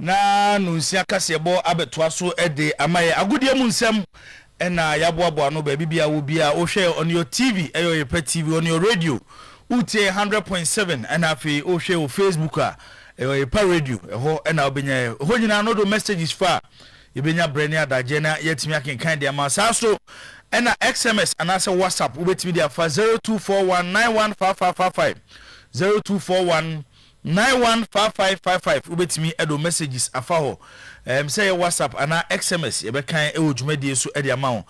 na no nsia kasebo abetoa so ede amaye agudie mu nsem na yaboaboa no ba bibia wo bia wo hwe on your TV Oyerepa TV on your radio utie 100.7 and afi wo hwe wo Facebook Oyerepa Radio ho na obenya ho nyina no do messages fa yebenya brand adaje na yetimi akenkan de ama so na SMS anase WhatsApp ubetimi dia fa 0241915555 0241915555 ubetimi edo messages afa ho say WhatsApp ana SMS yebekan ewodwumadie so ede ama ho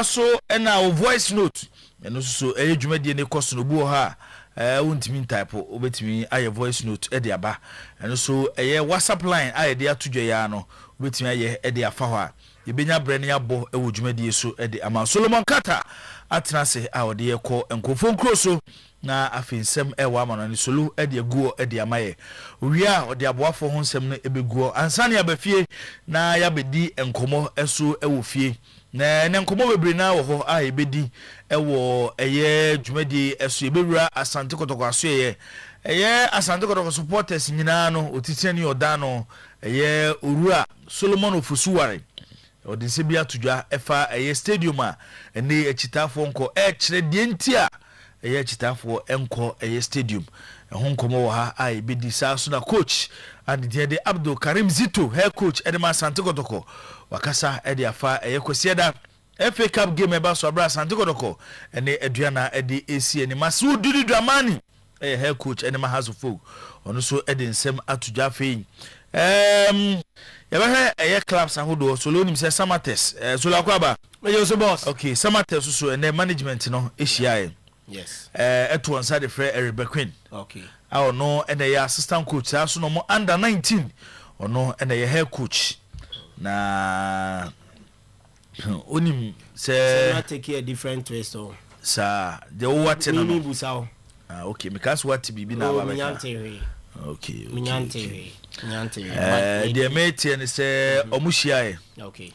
so na voice note eno so ewodwumadie ne koso no bu ha wontimi type ubetimi aye voice note ede aba eno so WhatsApp line aye de atudwa ya no ubetimi aye ede afa ho a yebenya brand ya bo ewodwumadie so ede ama Solomon Kata atrase a ode yekọ enkofo nkroso na afinsem ewa amano ni solu ede guo ede amaye wia ode aboafo ho nsem no ebeguo ansane abafie na yabedi enkomo eso ewo fie na enkomo bebre na wo ho a ebedi ewo eye dwumadi eso ebewura asante kotoko aso eye asante kotoko supporters nyina no otitiani odano eye orua Solomon Ofusuware ode se bia tudwa efa eye stadium a ene echitafo nko kire die ntia eye chitafo enko eye stadium ehun komo wo ha ai bedi sa so na coach and de Abdul Karim Zito head coach Edema Asante Kotoko wakasa ede afa eye kwesieda FA Cup game eba so abra Asante Kotoko ene eduana ede esi ene masu dudi dramani head coach Edema Hazofo ono so ede nsem atudwa fein yabahe eye clubs ahodo so lo nim se Samates so la kwaba meyo so boss okay Samates so ene management no ehia yes eto on side free Oyerepa. Okay awo no ene ya assistant coach aso no mo under 19 ono ene ye head coach na onim se not take a different twist so sa the what no me busao okay because what bibi na ba okay Minyante the mate and say omuhia okay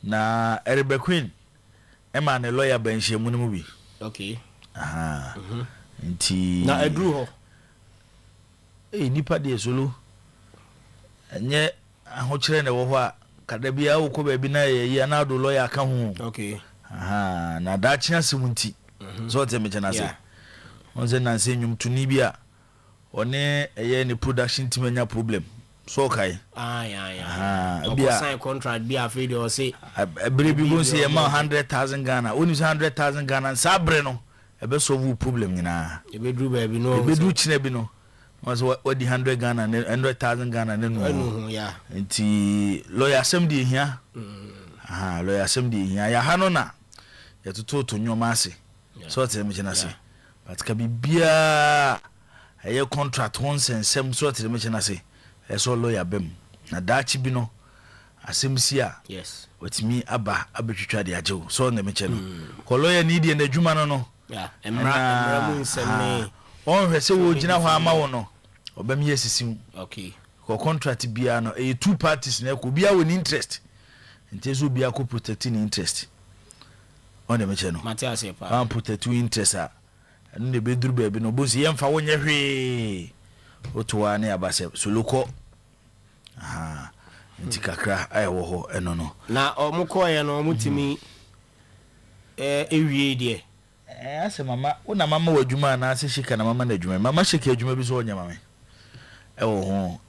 na Oyerepa ema ne lawyer benche mu no bi okay aha nti na edru ho nipa de solo enye ahokyere ne wo ho a kada bia wo ko ba bi na ye na do lawyer ka ho okay aha na da chia semunti so te me chana se onze na se nyum tuni bia one eye ni production team anya problem so kai yeah bia sign contract bia afraid or say every bi go say ma 100,000 Ghana only 100,000 Ghana sabre no ebe solve problem nyina ebe dru ba bi no ebe dru chine bi no was what the 100 Ghana 100,000 Ghana no yeah nti lawyer asem de hia lawyer asem de hia ya ha no na ya to nyoma ase so te me china se but ka bibia eye contract once and some so te me china se so lawyer bem na dachi bi no asem si a yes watimi aba abetwitwa de ajew so na me cheno ko lawyer ni de na adwuma no yeah emra mu nsem on hwese wo gina ho ama wo no obam yesisi okay ko contract bia no two parties na ko bia woni interest ntezo bia ko protecting interest on the meche no Matias pa am protect interest a no ne beduru ba bi no bo si yemfa wonye hwe otowa ne abase soloko nti kakra ayewo ho eno no na omukoye no omutimi ewie de ase mama una mama wadwuma na ase shika na mama na adwuma mama shika adwuma bi so onya mama ewo ho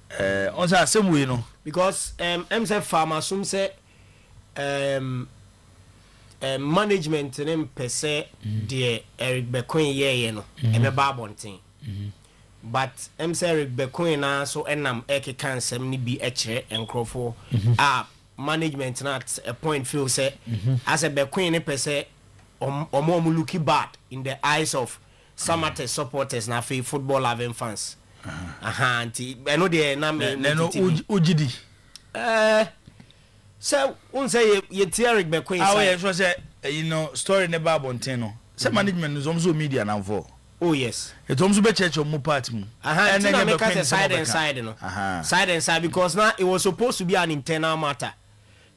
on say asem no because say farmer sum say management nem pese de Oyerepa ye no emeba bonten but say Oyerepa na so enam ekeka nsem ni bi ekire enkrofo management na at a point feel say as a Oyerepa ne pese omo looking bad in the eyes of some supporters na football loving fans anti eno de na me no ugidi so un say ye Oyerepa so say story ne ba bonten no say management no so media na vo oh yes it almost be church mu part mu and then make us side and side no side and side because now it was supposed to be an internal matter.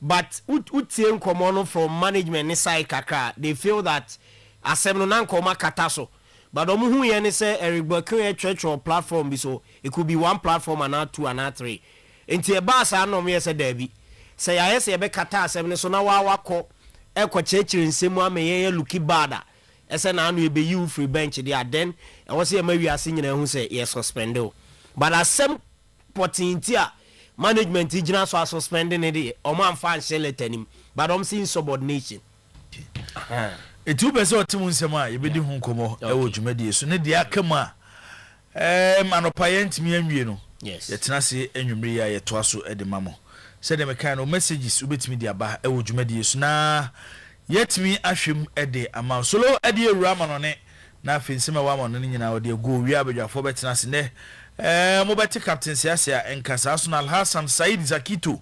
But utie nkomo from management ni side kakra they feel that asem no nkoma kataso but omu hu ye ni say Oyerepa church or platform bi so it could be one platform and not two and not three enti e ba sa no me se dabi se ya yese ye be kata asem ne so na wa wakọ ekọ chechiri nsemu ameye luki bada ese na anu e be you free bench dia then e wo se e ma wiase nyina hu se ye suspend o but asem potinti a management igina so suspending it o man fan sheletanim but I'm seeing subordination etu pese otimu nsema ye bedi hu komo e wo dwumadi so ne dia kama manopaye ntimi anwie no yes yetena se anwumri ya yeto aso e de mamo se de meka no messages ubetimi dia ba e wo dwumadi so na yetimi ahwem e de ama solo e de ewura ma no ne na afensema wa ma no nyina wo de go wi abadwafo betena se ne mobati captain siasia enkasa Arsenal Hassan Said Zakito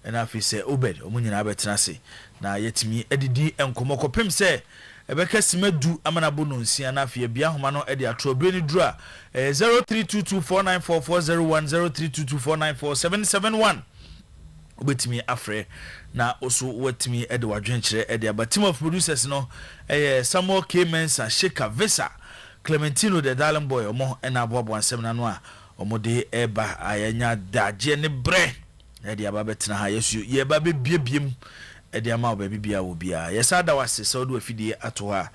na afise Obed omunyina betena se na yetimi edidi enkomo kopem se ebeka simadu amana bono nsia na afie bia homa no ede atrobre ni dura 0322494401 0322494771 obetimi afre na oso watimi ede wadwenkyere ede aba team of producers no Samuel K Mensa Sheka Vesa Clementino the Darling Boy omo na aboabo ansem na no a omo de eba ayanya daje ne bre ede aba betena ha yesu ye ba be biebiem ede ama oba bibia wo bia yesa da wase so do afidie ato ha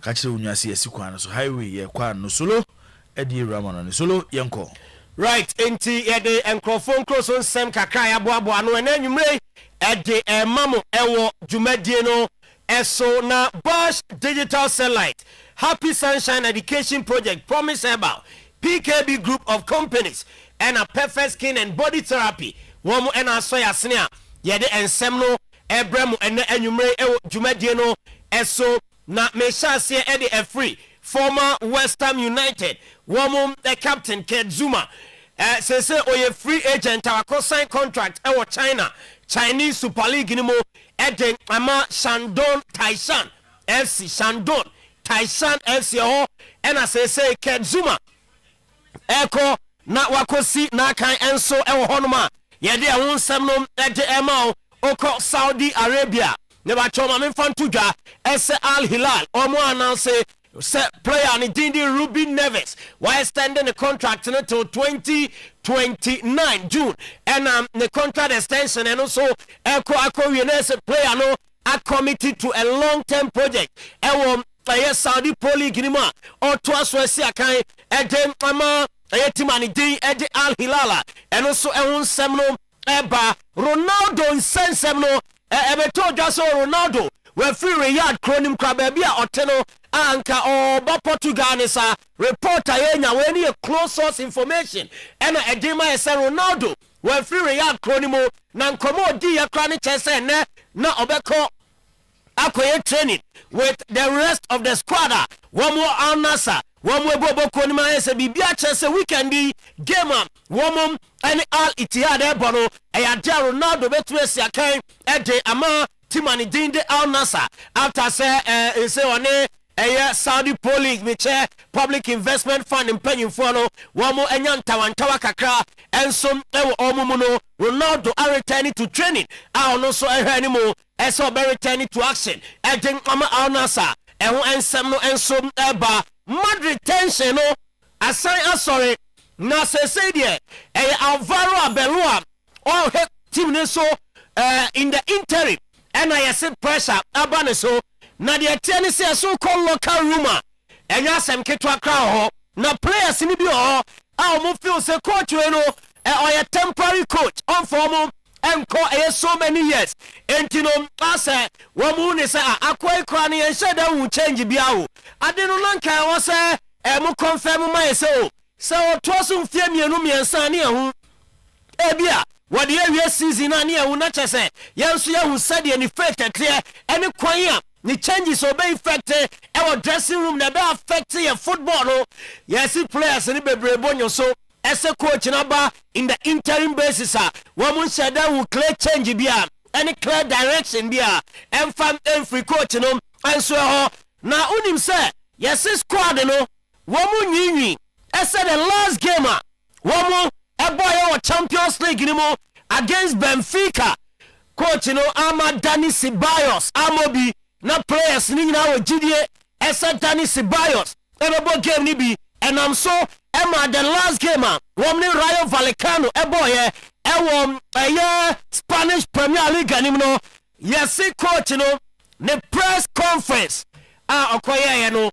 ka kire onwase yesikwan so highway ye kwa no solo ede ramano no solo yenko right enti yede enkrofon kroso nsem kakra ya boabo ano enanwumre ede mamo ewo dwumadie no eso na Bosch Digital Satellite Happy Sunshine Education Project Promise Herbal PKB Group of Companies and a Perfect Skin and Body Therapy womo ena so yasene a yede ensem no ebremu ene anwumre ewo dwumadie no eso na meshase ede a free former West Ham United womo the captain Kedzuma say oye free agent our sign contract ewo Chinese Super League ni mo ede ama Shandong Taishan FC Shandong Taishan FC ho ena say Kedzuma eko na wakosi na kan enso ewo honoma yede ehun nsem no ede ema oko Saudi Arabia ne ba choma me fantu dwa ese Al Hilal omo announce se player ni Dindi Ruby Neves why extending the contract until 2029 June and the contract extension and also Eko Yenese player no are committed to a long-term project Saudi Pro League ni ma or to us we see akan edem ama yetimani din ede Al Hilal and also ehun semno eba Ronaldo insensemno ebeto jaso Ronaldo we free Riyadh kronim kraba bia oteno anka oba Portugal ni sa reporter yenya we ni close source information ena edema ese Ronaldo we free Riyadh kronimo na nkomo di ya kra ni chese ne na obeko akoye training with the rest of the squad one more Al-Nassr one more bobo kronima ese bibia chese weekend game one any Al-Ittihad ebono eya Ronaldo betu esi akan ede ama timani dinde Al-Nassr after say one Saudi Pro League meche public investment fund impanyimfo no wamo enya ntawantawa kakra ensom ewo omumu no Ronaldo are returning to training no so ehani mo eso be returning to action eden ama Al-Nassr eho ensem no ensom eba Madrid tension no asori na say die Alvaro Arbeloa all team ne so in the interim and I said pressure abane so na de tiani se so call local rumor enya sem ketwa kra ho na players ni bi ho a mo feel say coach we no or temporary coach on form enko so many years entino ase wo mu ni say akoi kra ni en sheda wu change bia wo ade no nanka wo say mo confirm my say so to so mfie mienu miensa ne ehu ebia what the area season na ne ehu na chese yenso yehu sade ni fake clear any kwan ni changes obey effect our dressing room na be affect your football no yes players ni bebrebo so as a coach na ba in the interim basis one mun shada will clear change bia any clear direction bia and fam free coach no and so na unim say yes squad no one mun yinwi as the last game one mun eboy Champions League ni mo against Benfica coach no ama Dani Ceballos amobi na players ni na wo gidie esa Dani Ceballos ebo game ni bi and I'm so Emma the last game womni Rayo Vallecano eboye ɛwɔ ɛyɛ Spanish Premier League anim no yɛsi coach no ne press conference a ɔkɔyɛɛ no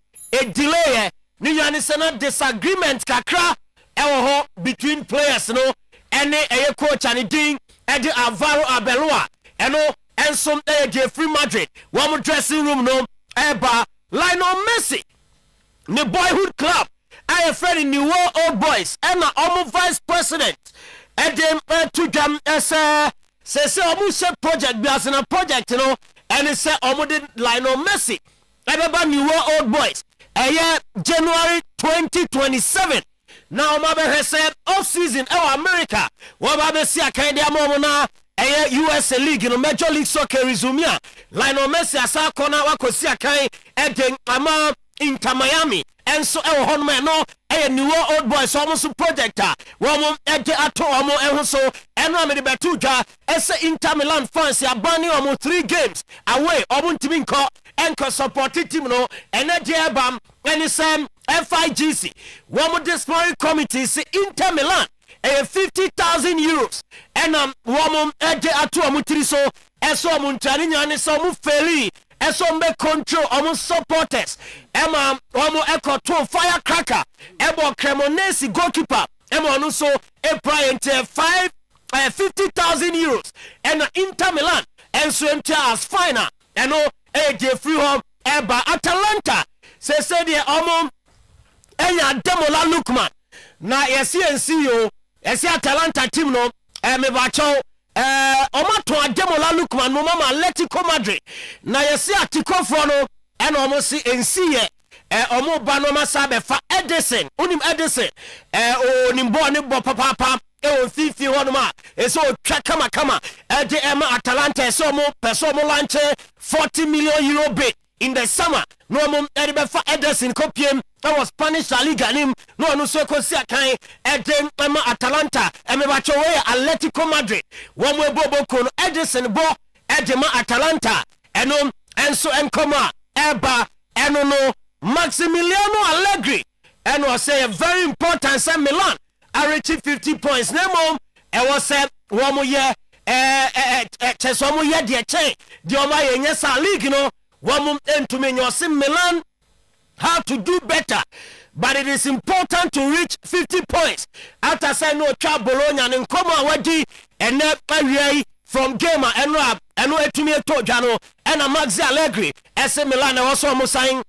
delay ne yɛne sɛ no disagreement kakra ɛwɔ hɔ between players no ɛne ɛyɛ coach ane din ɛde Alvaro Arbeloa ɛno ɛnso ɛyɛ Jeffrey Madrid wɔn dressing room no ɛba Lionel Messi ne boyhood club ayɛ fɛ New World Old Boys ɛna ɔmo vice president ɛde to dwam ɛsɛ sɛ ɔmo hyɛ project bi ase na project no ɛne sɛ ɔmo de Lionel Messi ɛbɛba New World Old Boys ɛyɛ January 2027 na ɔmo abɛhwɛ sɛ off season ɛwɔ America wɔba abɛsi akan de ama ɔmo na ɛyɛ USA League no Major League Soccer resume a Lionel Messi asa akɔ na wakɔsi akan ɛde ama Inter Miami enso ɛwɔ hɔ no no ɛyɛ New World Old Boys ɔmo so project a wɔn ɛde ato ɔmo ɛho so ɛno a mede bɛto dwa ɛsɛ Inter Milan fans abane ɔmo 3 games away ɔmo ntimi nkɔ ɛnkɔ support team no ɛnɛ de ɛbam ɛne sɛ FIGC wɔn disciplinary committee se Inter Milan ɛyɛ 50,000 euros ɛna wɔn ɛde ato ɔmo tiri so ɛso ɔmo ntane nyane sɛ ɔmo feli ɛso ɔmo control ɔmo supporters ɛma ɔmo ɛkɔto firecracker ɛbɔ Cremonese goalkeeper ɛma ɔno so ɛpra yɛnte 50,000 euros ɛna Inter Milan ɛnso ɛnte as final ɛno ɛyɛ de free home ɛba Atalanta sɛsɛ deɛ ɔmo ɛnya Demola Lookman na yɛsi ɛnsi yo ɛsi Atalanta team no ɛmɛbakyɛw ɔmo to Demola Lookman mo mama Atletico Madrid na yɛsi atikofoɔ no ɛna ɔmo si ɛnsi yɛ ɔmo ba no masa bɛfa Edison onim Edison onim bɔ ne bɔ papapa ɛwɔ fifi hɔ no ma ɛsɛ otwa kama ɛde ɛma Atalanta ɛsɛ ɔmo pɛsɛ ɔmo lanche 40 million euro bid in the summer no ɔmo ɛde bɛfa Edison kopiem ɛwɔ Spanish La Liga nim no ɔno so ɛkɔsi akan ɛde ɛma Atalanta ɛmɛbakyɛ wɔyɛ Atletico Madrid wɔn mo ɛbɔbɔ no Edison bɔ ɛde ma Atalanta ɛno ɛnso ɛnkɔm a ɛba ɛno no Maximiliano Allegri ɛno ɔsɛ very important sɛ Milan arechi 50 points na mmom ɛwɔ sɛ wɔn mo yɛ kyɛ sɛ wɔn mo yɛ deɛ kyɛn deɛ wɔn ayɛ nyɛ sa league no wɔn mo ntumi nyɛ ɔsɛ Milan how to do better but it is important to reach 50 points after say no twa Bologna ne nkɔmɔ a wadi ɛnɛ awia yi from game a ɛno etumi eto dwa no ɛna Maxi Allegri ɛsɛ Milan na wɔsɔ ɔmo sign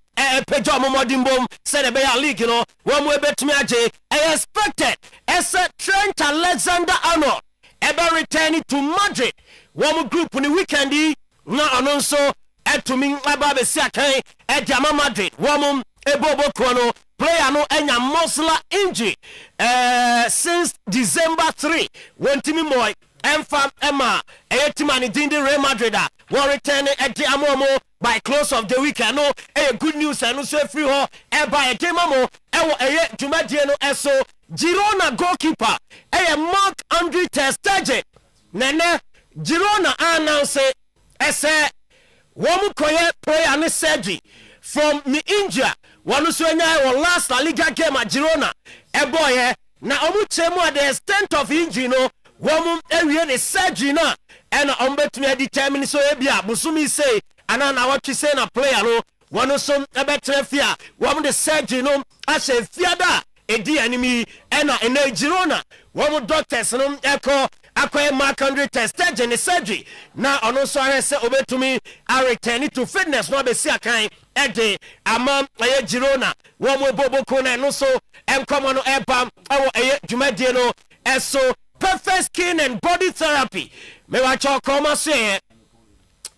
pagya ɔmo mɔden bom sɛ de bɛyɛ league no wɔn mo ebetumi agye expected ɛsɛ Trent Alexander-Arnold ɛbɛ return to Madrid wɔn mo group ni weekend yi na ɔno nso ɛtumi aba abɛsi akan ɛde ama Madrid wɔn mo ebobo no player no enya muscular injury since December 3 wɔn timi mɔi ɛnfa ɛma ɛyɛ team ani din de Real Madrid a wɔn return ɛde ama ɔmo by close of the week no ɛyɛ good news ɛno so efiri hɔ ɛba ɛde ma mo ɛwɔ ɛyɛ dwumadie no ɛso Girona goalkeeper ɛyɛ Marc-Andre ter Stegen nene Girona announce ɛsɛ wɔn kɔyɛ player ne surgery from the injury wɔn so anya wɔ last La Liga game at Girona ɛbɔyɛ na ɔmo kyerɛ mu at the extent of injury no wɔn ɛwie ne surgery na ɛna ɔmo betumi determine so ebi a busumi say ana na wɔtwe say na player no wɔn so ɛbɛtena fia wɔn de surgery no ahyɛ fiada edi animi ɛna ɛna Girona wɔn doctors no ɛkɔ akɔyɛ Marc-Andre ter Stegen ne surgery na ɔno nso ahwɛ sɛ obetumi a return to fitness no abɛsi akan ɛde ama ɛyɛ Girona wɔn mo boboko na ɛno so ɛnkɔmɔ no ɛba ɛwɔ ɛyɛ dwumadie no ɛso perfect skin and body therapy mewatwa ɔkɔma so yɛ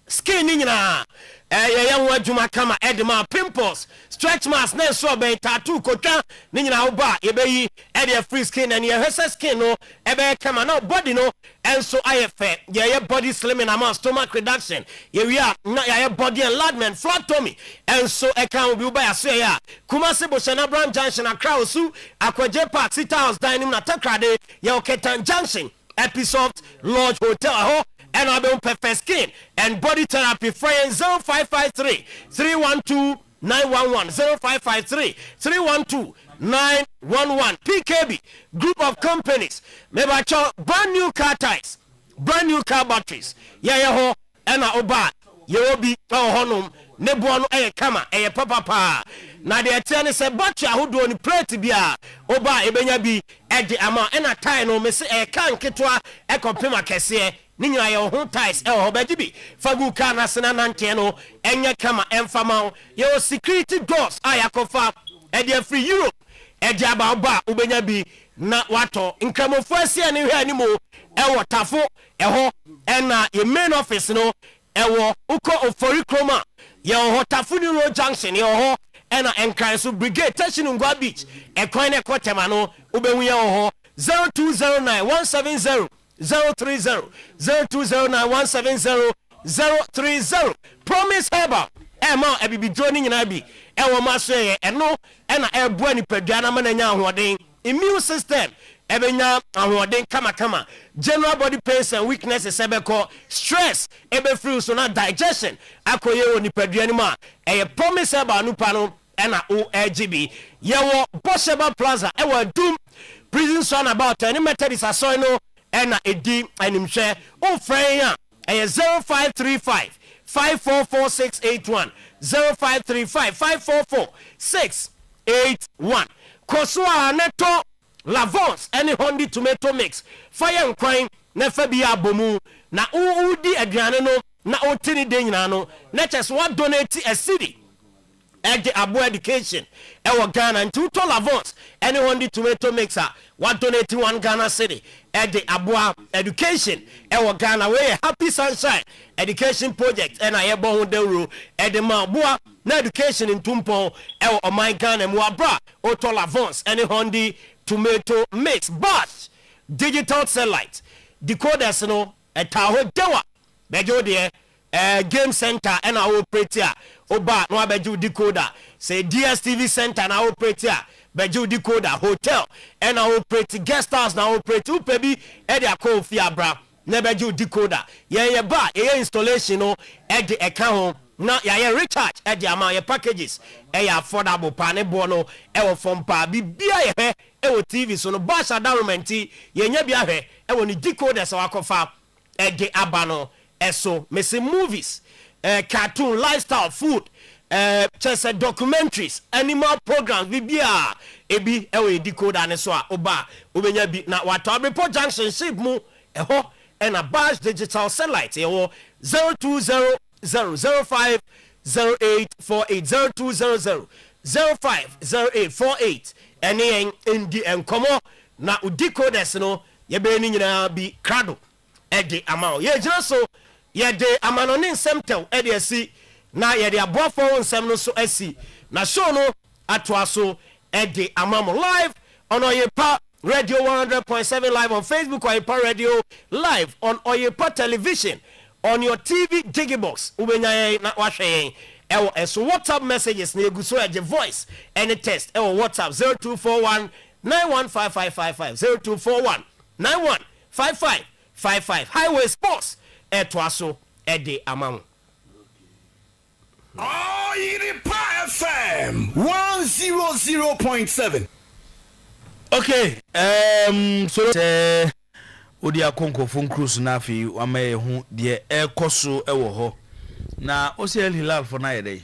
skin ni nyinaa ɛyɛ ho adwuma kama ɛde ma pimples stretch marks na so ɔbɛn tattoo kotwa ne nyinaa woba yɛbɛyi ɛde free skin and yɛhwɛ sɛ skin no ɛbɛyɛ kama na body no ɛnso ayɛ fɛ yɛyɛ body slimming ama stomach reduction yɛwie a na yɛyɛ body enlargement flat tummy ɛnso ɛka wo bi woba yɛaso yɛ a Kumasi Boshana Brown Junction Accra Osu Akwaje Park City House Dining na Takrade yɛwɔ Ketan Junction Episode Lodge Hotel hɔ and I'll be on perfect skin and body therapy. Friends 0553 312 911 0553 312 911 PKB group of companies mebacho brand new car tires, brand new car batteries. Yeah ho ena oba ye obi honum ne boa no kama papa na de etiane se battery ahodo ni plate bia oba ebenya bi de ama ena tire no me se kan ketwa ekopema kese ni nyina ye ho tires ho baji bi fagu car na sena nante no enye kama emfama ye security doors ayakofa de free Europe de aba ubenya bi na wato nkramofo asia ne hwe ani mo tafo ho ena ye main office no uko ofori kroma ye ho tafuni road junction ye ho ena enkran so brigade station ngwa beach ekwan ne kotema no ubehu ye ho 0209 170 030 0209170030 promise herbal ma ebibi drone nyina bi maso ye eno ena eboa ni padua na mananya ahoden immune system ebenya ahoden kama general body pains and weaknesses ebeko stress ebe free so na digestion akoye woni padua ni ma promise herbal no pa no ena ORGB ye wo Bosheba Plaza Doom prison son about any methodist asoy no ena edi animhwe o friend ya 0535 544 0535 544 681 Kosua neto Lavons any Hondi tomato mix fire and crime na fabia bomu na udi aduane no na otini de nyina no na chess what donate a city at the Abu education Ghana and two Lavons any Hondi tomato mixer what donate 1 Ghana city at the Abua education Ghana way happy sunshine education project and I born the rule at the Mabua na education in Tumpo my Ghana Muabra Oto Lavons any Hondi tomato mix but digital satellite decoders no a taho dewa bejo de game center and our operator oba no abeju decoder say DSTV center na operator beju decoder hotel and our operator guest house na operator upebi e de akofi abra na beju decoder ye ba ye installation no e de eka ho na ye recharge e de ama ye packages e ya affordable pa ne bo no e wo from pa bibia ye he e wo TV so no bash adornment ye nya bia he e wo ni decoder so akofa e de abano eso missing movies cartoon lifestyle food just documentaries animal programs bibia ebi ewe decoder ne so a oba obenya bi na wato report junction ship mu eho and a bash digital satellite eho 020 005 0848 0200 050848 ene ndi enkomo na decoders no ye be ni nyina bi krado ede amao ye jina so ye de amano ne nsɛmtew ede asi na ye de aboafo nsɛm no so asi na show no atwa so ede amamo live on Oyerepa Radio 100.7 live on Facebook, Oyerepa Radio live on Oyerepa television on your TV Digibox ubenya na wahwe so WhatsApp messages na eguso eje voice any text WhatsApp 0241 915555 0241 915555 Highway Sports etwaso ede amam Oyerepa FM 100.7. Okay, so odi akonko fon cruise na afi amaye hu de ekoso ewo ho na osi El Hilal for na yede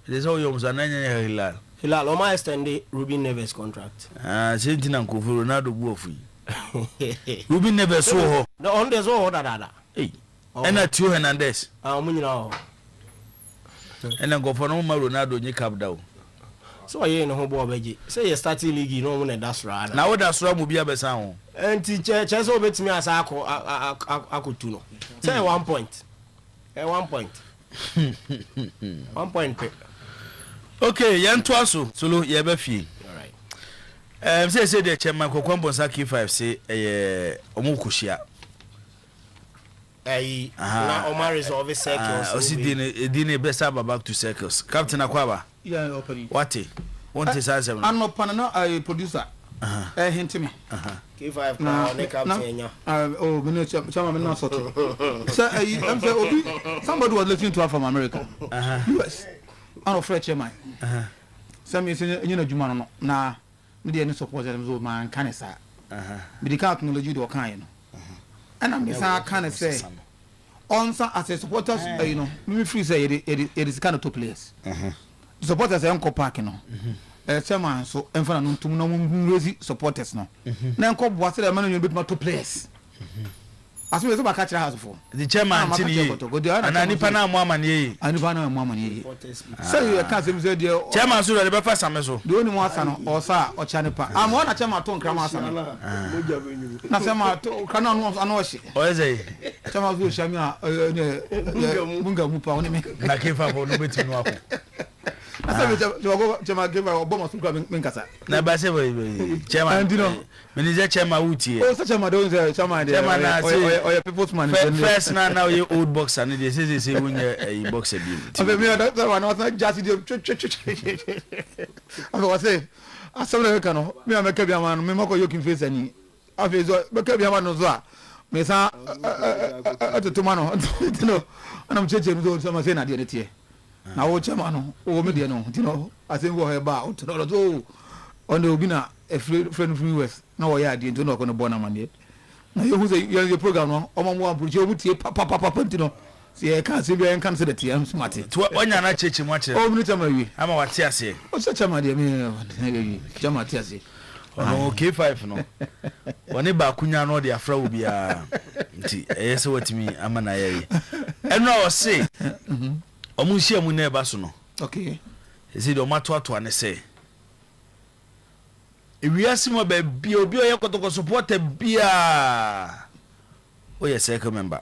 it is all you must ananya Hilal o ma extend Ruben Neves contract sentina nkofu Ronaldo bu ofu Ruben Neves so ho no on the so ho dada ena Tio Hernandez omunyina ho ena ngofo no ma Ronaldo nyi cap dawo so ye no ho bo obeji say you start league no mo na dasra na wo dasra mu bia besa ho enti che so obetimi asa akotu no say 1 point 1 point 1 point okay yento aso solo ye ba fie all right say the chairman Kokwambo Saki 5 say omukushia na Omar resolve circles osi dine besa back to circles Captain Akwaba yeah opening what want is answer no panel I producer hint me K5 na ne captain nya oh me chama me na sort so I'm say obi somebody was listening to her from America US and of French man some is you know juma no na me dey any support them so man kan say medical technology do kan no and am say kan say on as a supporters you know me free say it is kind of two players the supporters say enko park no chairman so enfana no tum no raise supporters no na enko boase the man no bit two players as we say ba catch house for the chairman tini ana nipa na mo amane yi anipa na mo amane yi say you can say the chairman so the be fa same so the only one asa no o sa o cha nipa am one na chairman to nkra ma asa no na chairman to kana no ano hye o say chairman so shami a bunga mu pa oni me na kefa bo no betimi no ako asa me chairman give a bomo so me nkasa na ba se chairman manager chairman wuti o sa chairman don say chairman na or your people's man first now you old boxer and they say when you boxer be me that one was not just the I was say asem can no me make bia man me mako yokin face ani afezo make bia man no so a me sa atotoma no no anam cheche no so say na de tie na wo chema no wo me de no tino asem wo he ba o no so on the obi na a friend from US na wo ya de nto no ko no bona man na you who say your program no omo mo approach you tie papa ntino see can say be can say the tie smart to onya na cheche mo akere o mi chama wi ama wate ase o se chama de me chama tie ase ono K5 no woni ba kunya no de afra wo bia nti eyese watimi ama na yayi eno o se omu hia mu na eba so no okay ezi do mato ane se ewiase mo ba bia obi o yekotoko supporter bia o ye second member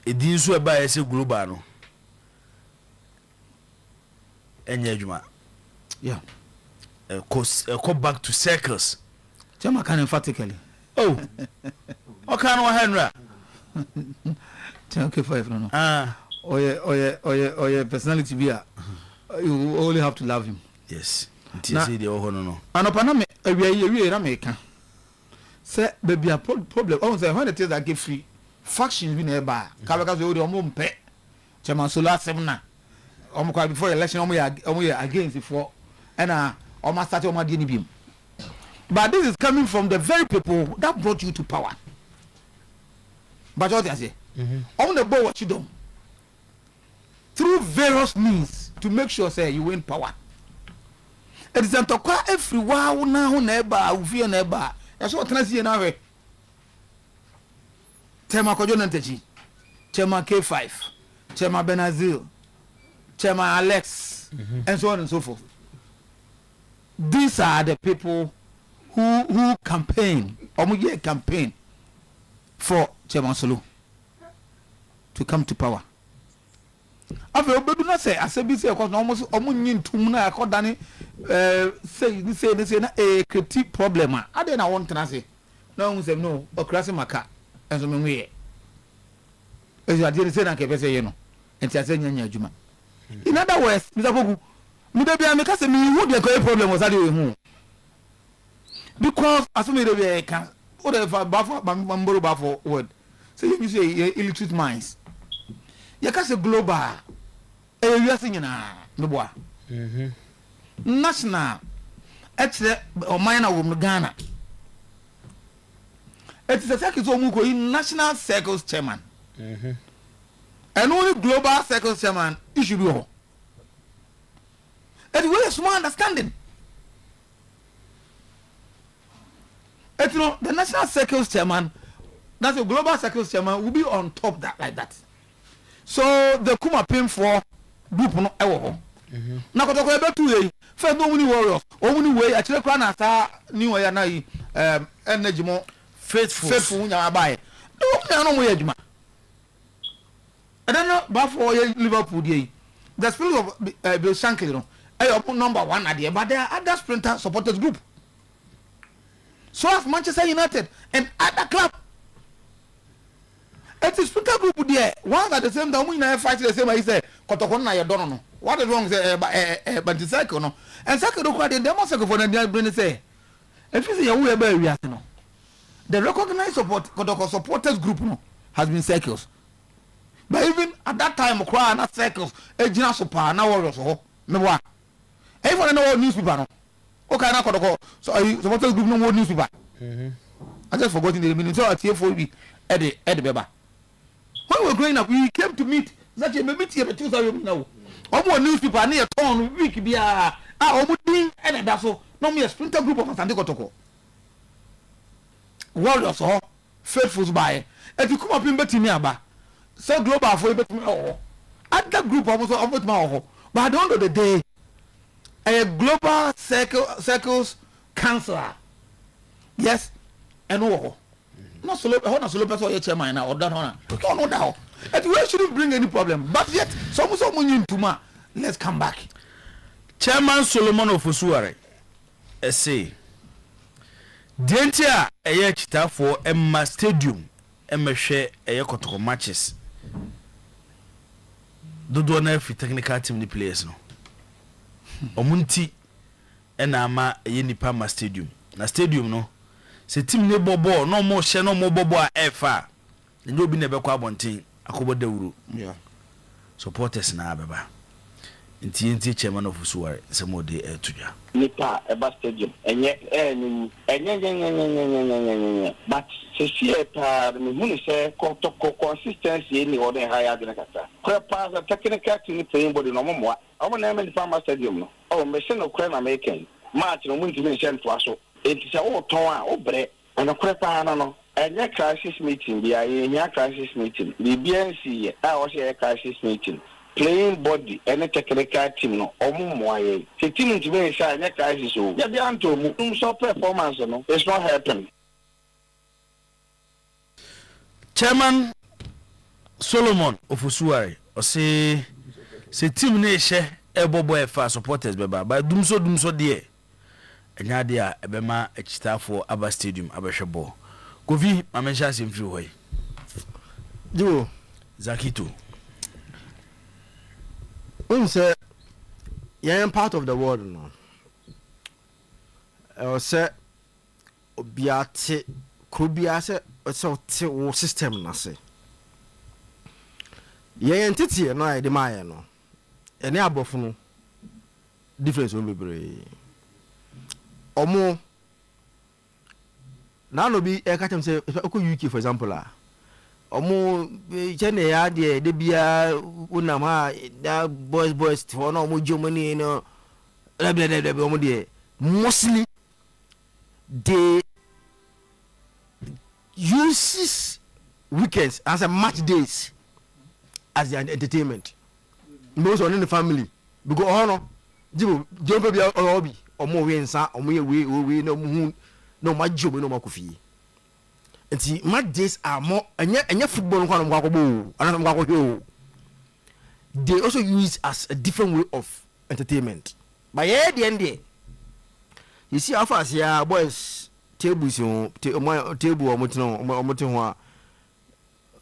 edin so eba yese global no enye adwuma yeah go back to circles chama can emphatically oh okay no Henry okay 5 no oye personality bia you only have to love him yes nti say the oho no anopa na me awie na me ka say baby a problem on say when it is that get free factions bi na eba ka be ka so o mo mpe chama so last sem na o mo kwa before election o mo ya against for and o ma start o ma die ni bim but this is coming from the very people that brought you to power but what I say on the board what you do through various means to make sure say you win power. It is antokwa everywhere na ho na eba ufie na eba ya so transie na we tema kojo na ntechi tema K5 tema Benazil tema Alex and so on and so forth. These are the people who campaign campaign for Chairman Solo to come to power. Afi obedu na say asebi say cause almost nyintum na akoda ni say na critique problem ade na won tena say na won say no okrasi maka enso me nwe e ade ni say na ke pese ye no enti ase nyanya adwuma in other words Mr. Poku me dey bia me ka say me who dey cause problem was ade we hu because asome dey be kan o dey fa bafo mboro bafo word say you say illiterate minds you can say global area nyina meboa national etre o minor wo Ghana it is a secretary of Muko national circles chairman and only global circles chairman it should be ho it will small understanding it you know the national circles chairman that's a global circles chairman will be on top that like that. So the Kuma pin for group no ewo na kotoko ebe tu yi fe no muni warriors o muni we akire kwa na asa ni wo ya na yi energy mo faithful nya abaye no mo ya adwuma adana ba for Liverpool dey the spirit of Bill Shankly no number 1 at the but there are other sprinter supporters group so as Manchester United and other club. It is splinter group there. One at the same time, we never fight the same. I say, Kotokon na don't know. What is wrong? But the cycle no. And second, the demo cycle for the brain say, if you see a way about reaction, no. The recognized support Kotoko supporters group no has been circles. But even at that time, cry not circles. A general super now warriors. Me what? Everyone know newspaper no. Okay, na kotoko. So supporters group no more newspaper. I just forgotten the meaning. So at TFOB Eddie Beba. When we were growing up, we came to meet. That you meet here, but you know. Omo newspaper near town week be omo din and that's so. No me a splinter group of Asante Kotoko. Warriors or faithfuls by. If you come up in Betty Aba, so global for you. At that group almost of my but at the end of the day, a global circles counselor. Yes, and no solo person or chairman or that honor. No doubt. And we shouldn't bring any problem. But yet, someone in Tuma, let's come back. Chairman Solomon of Osuare, say, Dentia a yachita for Emma Stadium, Emma share a yakotoko matches. Dodo na fi technical team ni players no. Omunti ena ama nipa ma stadium. Na stadium no, se team ne bobo no mo hye no mo bobo a efa. Nyo bi na be kwa abonten akobo dawuru. Yeah. Supporters na abeba. Nti chairman of Usuware se mo de etudwa. Nipa eba stadium enye but se sie pa me hunu se consistency ni ode higher than kata. Kwa pass a technical team playing body no mo omo na me nipa stadium no. Oh me se no kwa na American. Match no munti me se nto aso. Enti se wo ton a wo bre ana kwa pa na no. Enye crisis meeting bia enye crisis meeting. BNC a wo se crisis meeting. Playing body any technical team no omumoaye the team to be shy na crisis o ya bi anto mu so performance no it's not happening. Chairman Solomon of Usuware o say team na ehye ebobo efa supporters beba ba dumso de enya de a ebema achita for Aba Stadium abehwebo Kofi amensha semfiri hoy Jo Zakito when say you are part of the world no. I say obiate krobia say o system na say. Ye entity no I de maye no. Ene abofo no difference o bebre. Omo na no bi e ka tem say ko UK for example omo chene ya de bia una ma da boys for no omo Germany no omo de mostly they uses weekends as a match days as their entertainment most on in the family because no jibo bia obi omo we nsa omo ye we no mu no ma jomo no ma kofi. Enti match days are more anya football no kwa akobo anam kwa akohwe. They also use as a different way of entertainment. But yeah the end you see how fast yeah boys tables table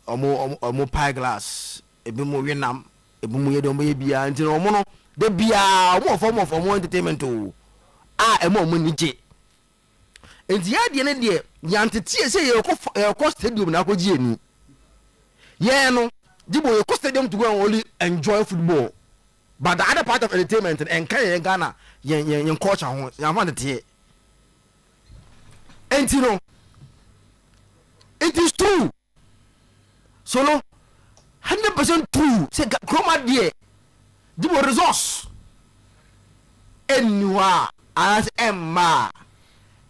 omo omo pie glass ebi mo wenam ebi mo yedom ye bia enti omo no de bia omo form of omo entertainment o emo nije. Enti ya de ne de yantetie say ye ko stadium na ko gieni ye no jibo ye ko stadium to go and only enjoy football but the other part of entertainment and kan Ghana yen culture ho yan fa de enti no it is true so no 100% true say chroma there jibo resource anywhere as emma.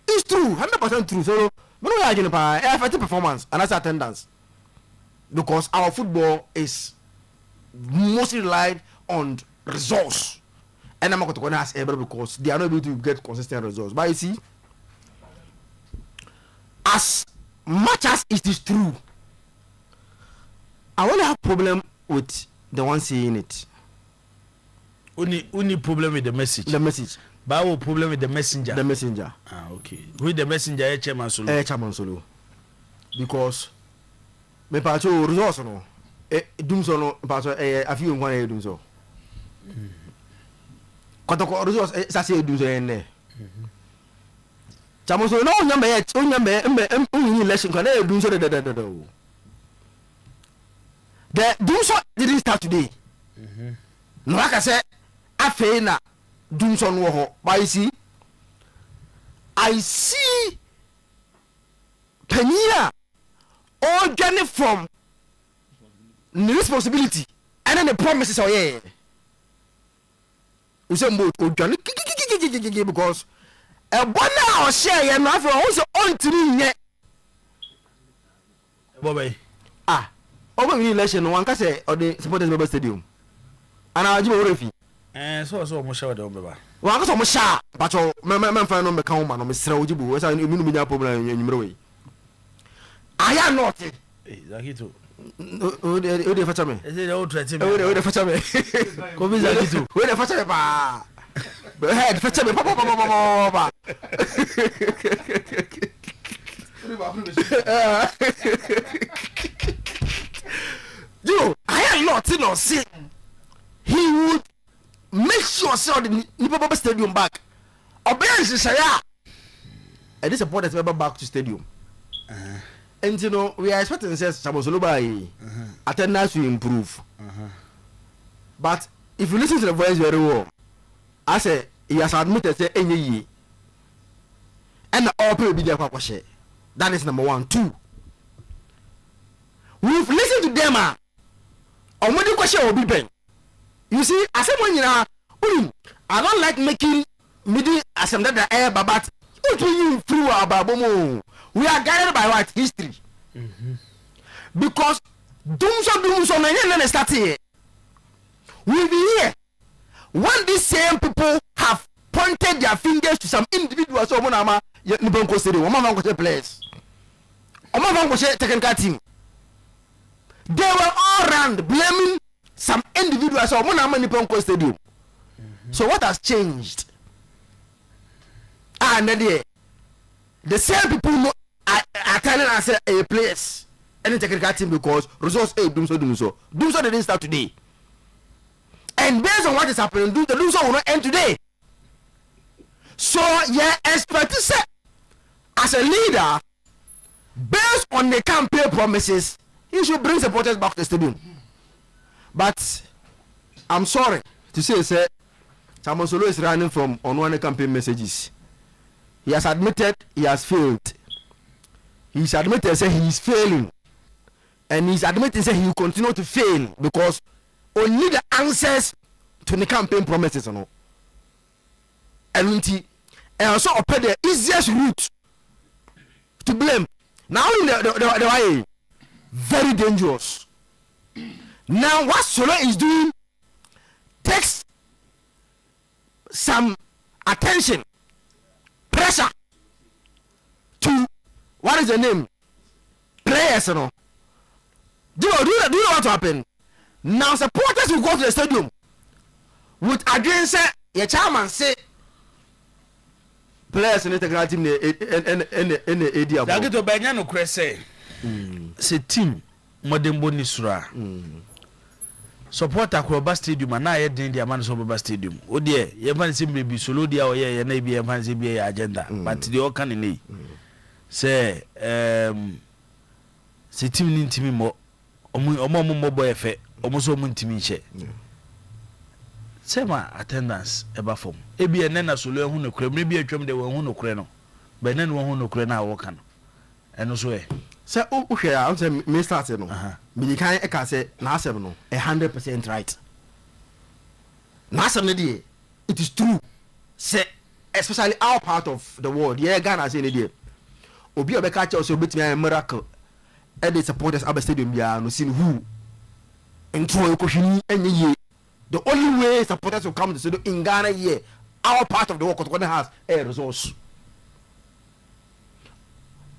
It's true, 100% true. So, we don't have any performance and that's attendance. Because our football is mostly relied on resource. And I'm not going to ask everybody because they are not able to get consistent results. But you see, as much as it is true, I only have problem with the one saying it. Only problem with the message. The message. But our problem with the messenger. The messenger. Ah, okay. With the messenger, Chairman Solo. Chairman Solo. Because me pacho resource no. Dum so no pacho afi nwan dum so. Kotoko resource sa se dum so ene. Chairman Solo no nyambe onyi election kan e dum so de. The dum so didn't start today. No like I say afei na Dunson wo ho. But you see, I see Penia all getting from the responsibility and then the promises. Oh yeah. You say more because a bona or share and after also on to me. Bobby. Over the election, one can say or the supporters of the stadium. And I'll give a refi. So much of the Baba. One was almost sharp, but your man found on the count man of Mr. Ojibu, as I knew me problem in your way. I am not. Zakito. Who the fetch me? Is it old threatening? Who the fetch me? Come in, Zakito. Who the fetch me? Head fetch me, papa. You, I am not in or sin. He would make sure so the Nipa Stadium back. Obey say and this supporters member back to stadium. And you know we are expecting Sabosoluba attendance will improve. But if you listen to the voice very well, I say he has admitted say any year. And the all will be there for share. That is number 1. 2. We've listened to them. On what the question will be Ben. You see, I said when you know, I don't like making middle assembly the air, but what will you through about Bomo? We are guided by what history. Because doom so many start here. We'll be here when these same people have pointed their fingers to some individuals. So Monama, Nibonko Stadium, Omamanko players, Omamanko technical team. They were all around blaming some individuals or Monama Niponko Stadium. So what has changed? And then the same people are telling us a place any technical team because results doom so didn't start today. And based on what is happening, the doom so will not end today. So yeah, expect to say as a leader, based on the campaign promises, he should bring supporters back to the stadium. But I'm sorry to say, sir, Samuel Solo is running from on one campaign messages. He has admitted he has failed. He's admitted say he is failing, and he's admitted say he will continue to fail because only the answers to the campaign promises, and also open the easiest route to blame. Now the way very dangerous. Now what Solo is doing takes some attention, pressure to what is the name? Players, you know. Do you know what happened? Now supporters will go to the stadium with against your chairman say players in the technical team in the area. That to Benya no crese. Se team Modembo Nisura. Support Akroba Stadium and I had the man of Stadium. Oh dear, you can simply be solo dia or ye maybe a fancy be agenda, but the all can say se team intimi mo omo boy efe almost so intimi che. Sema attendance eba form. Ebi enena solo hu no kure, maybe atwam de hu no kure no. But then hu no kure na wo kan. Eno so e. Say okay, I say me start no. Me kan e ka say na asem no 100% right. Na asem no dey it is true. Say especially our part of the world, yeah, Ghana say dey. Obi obeka cha so betimi a miracle. E dey supporters at the stadium bia no sin who intro e ko hwini enye ye. The only way supporters will come to the in Ghana here, our part of the world has a resource.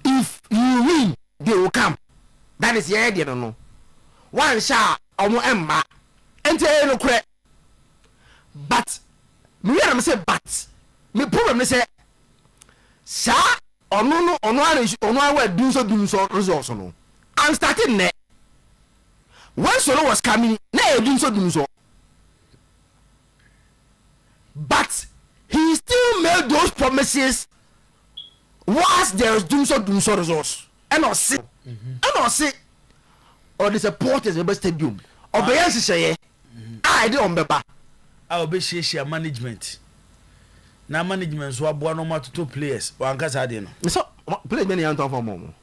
If you win, they will come. That is the idea, no. One shot, Emma, enter no credit. But me say but me problem say sir or no where do so resource no. I'm starting net. When Solo was coming, now do so. But he still made those promises whilst there is doom so resource. And I see, or the supporters of the stadium. Or Beyansi say, I don't remember. I'll be share management. na management so aboa no matoto players wanka sa de no so players many anton for mom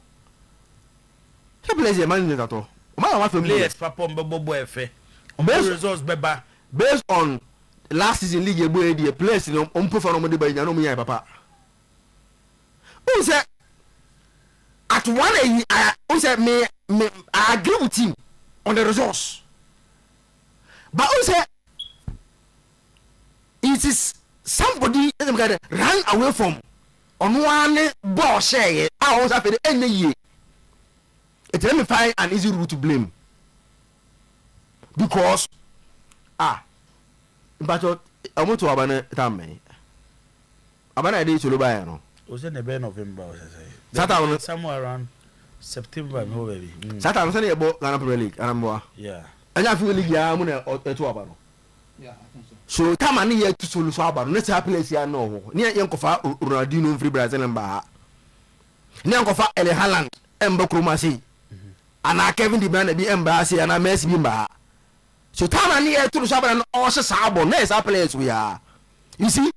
so players e management ato ma wa family players papa mbebo efe results beba based on last season league egbo e players no perform no de ba nya no mu papa who say at one who say me I agree with him on the results but who say it is somebody run away from on one ball share I was after the end of the year. It let me find an easy route to blame because but I want to abandon time. Abandon idea to buy no. Was in the bend November Saturday somewhere around September no baby. Saturday Sunday about Ghana Premier League and yeah. And I feel like I'm going to abandon. Yeah, I think so. So time ani here to solo so about let's happy let's here no near yankofa Ronaldinho free Brazil and ba near yankofa Ele Haaland emba kromasi ana Kevin De Bruyne bi emba say ana Messi bi ba so time ani here to so about all sabo na is players we are you see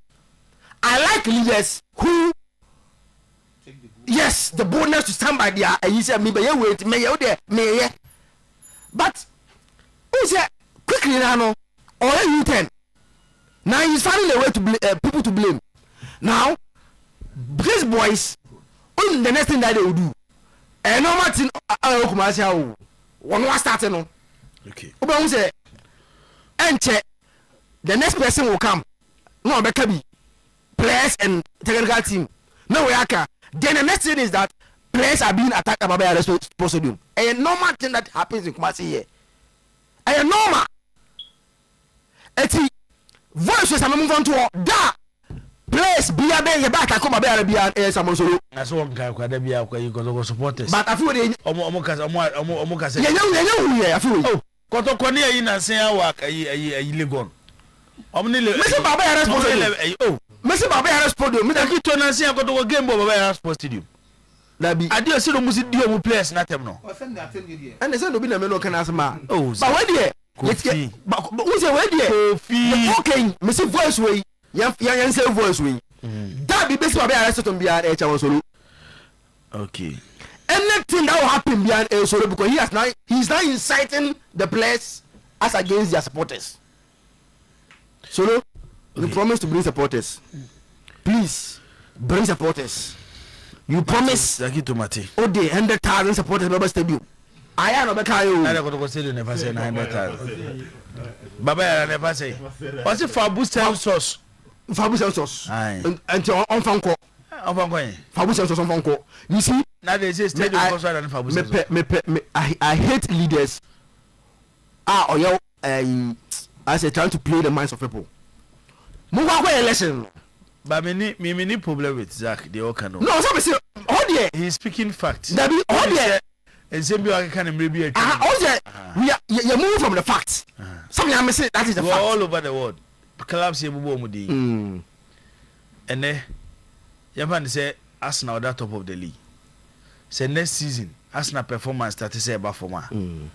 I like leaders who yes the boldness to stand by their you say me be wait me you there me but who say quickly now or U10 now he's finding a way to people to blame now these boys the next thing that they will do and no matter how one was starting on okay say and check the next person will come no be players and technical team no way aka then the next thing is that players are being attacked by the supposed to do a normal thing that happens in Kumasi here a normal eti voice is move on to da place bia be ye back akoma be arabia samonsolo na so nka kwa da bia kwa you supporters but afi we omo kasa ye ye afi we oh kotoko ne yi na sen awa ayi legon omo ne le Mr. Baba ya responsible oh Mr. Baba ya responsible me ki to na sen kotoko game Baba ya responsible da bi ade o se do musi di omo players na tem no and they say no bi na me no kana asma oh but what there Kofi. But who say where there Kofi. okay me see voice way yan say voice way that be Mr. Baba ya responsible bia e chawo solo okay anything that will happen behind a solo because he's now inciting the players as against their supporters. Solo, you promise to bring supporters. Please bring supporters. You promise. Zaki Tomati. Oh, the 100,000 supporters Baba Stadium. I am not Bakayo. I don't go to say never say 900,000. Baba I never say. What's it for booster sauce? Fabu sauce. Aye. Until on Fanko. On Fanko. Fabu sauce on Fanko. You see. Now they say stadium concert and Fabu. I hate leaders. Or yo, I say trying to play the minds of people. Move away election. But me problem with Zach. They all can know. No, somebody say, oh dear. He's speaking facts. That be oh dear. And same I can maybe. Oh dear. You move from the facts. Something I say that is the fact. All over the world. Clubs here mudi. And then, you say Arsenal that top of the league. Say next season Arsenal performance that is about for man.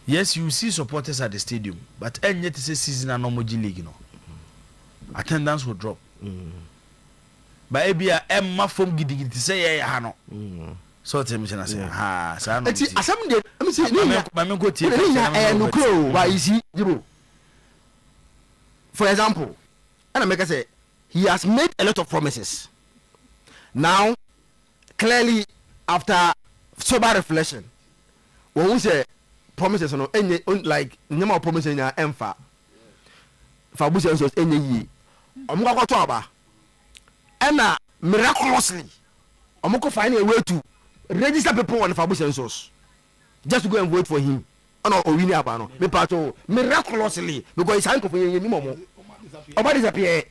Yes, you see supporters at the stadium, but any yet say season and normal league, you know. Attendance will drop. But maybe a Emma from Gidi to say no. So tell me say ha say no. Let me say my go take why is he for example, and America say he has made a lot of promises. Now, clearly, after sober reflection, when we say promises, no, any like number of promises in your empha, for business was any ye. Omoko to aba, and miraculously, Omoko find a way to register people on the Fabu census, just to go and vote for him. Oh no, Owini Abano, me pato miraculously because it's uncle for you anymore. Nobody disappear.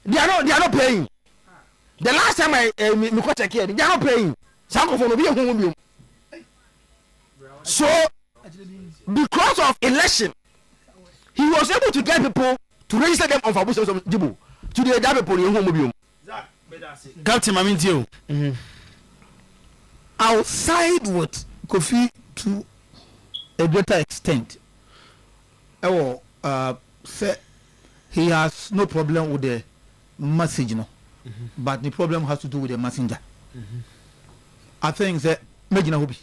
They are not paying. The last time I me got check here, they are not paying. Sanko for no be home. So because of election, he was able to get people to register them on Fabu census Jibu to the other people in home. Captain Mamintio. I'll side with Kofi to a greater extent. Say he has no problem with the message, you know. But the problem has to do with the messenger. I think that Megina Hobi.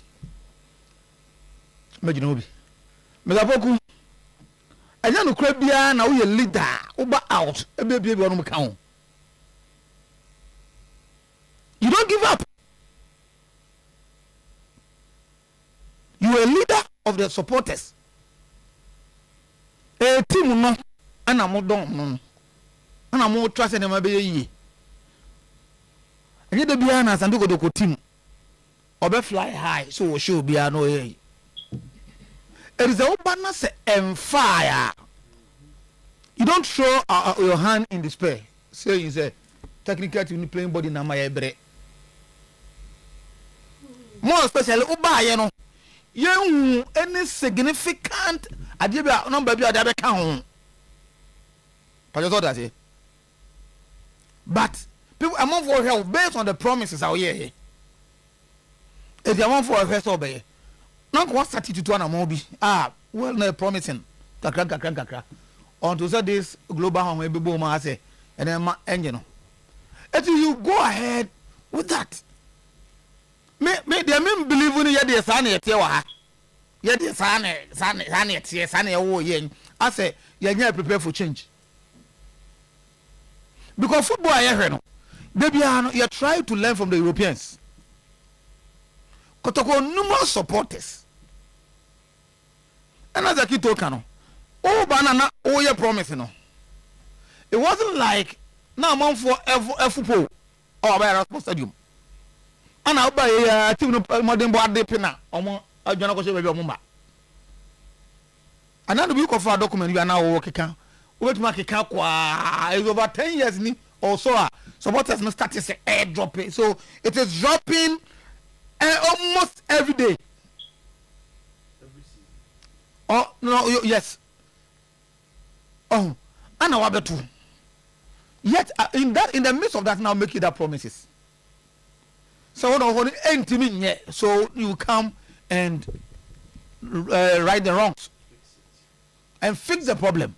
Mr. Poku, I don't know, Crabia, now you're leader, over out, a baby on account. You don't give up. You are a leader of the supporters. A team, no, and I'm more don't, and I'm more trusting in my baby. And you the behind us and do go to team. Or be fly high, so should be no way. It is the openness and fire. You don't throw your hand in despair. Say you say, technically you playing body na my bread. More especially Uba, you know. You any significant idea number be at count. But people among for help based on the promises out here. If you want for a first obey. Not what started to an amobi. Well, no promising. Kakra. On to say this global home, maybe boom, I say, and then my engine. Until you go ahead with that. Me believe in your son at Yawa. Yet the son oh, yen. I say, you're prepared for change. Because football, you try to learn from the Europeans. Kotoko numerous supporters. And as a kid token, oh banana, oh your promise, you know. It wasn't like now man for football or by a stadium. And I'll buy a team modern board de pina or a general mumba. Another week of our document you are now working. Wait, mark a car is over 10 years or so. Supporters must start to say air dropping. So it is dropping almost every day. Oh no, yes. Oh, I know what to. Yet in the midst of that, now making that promises. So no, so you come and right the wrongs and fix the problem.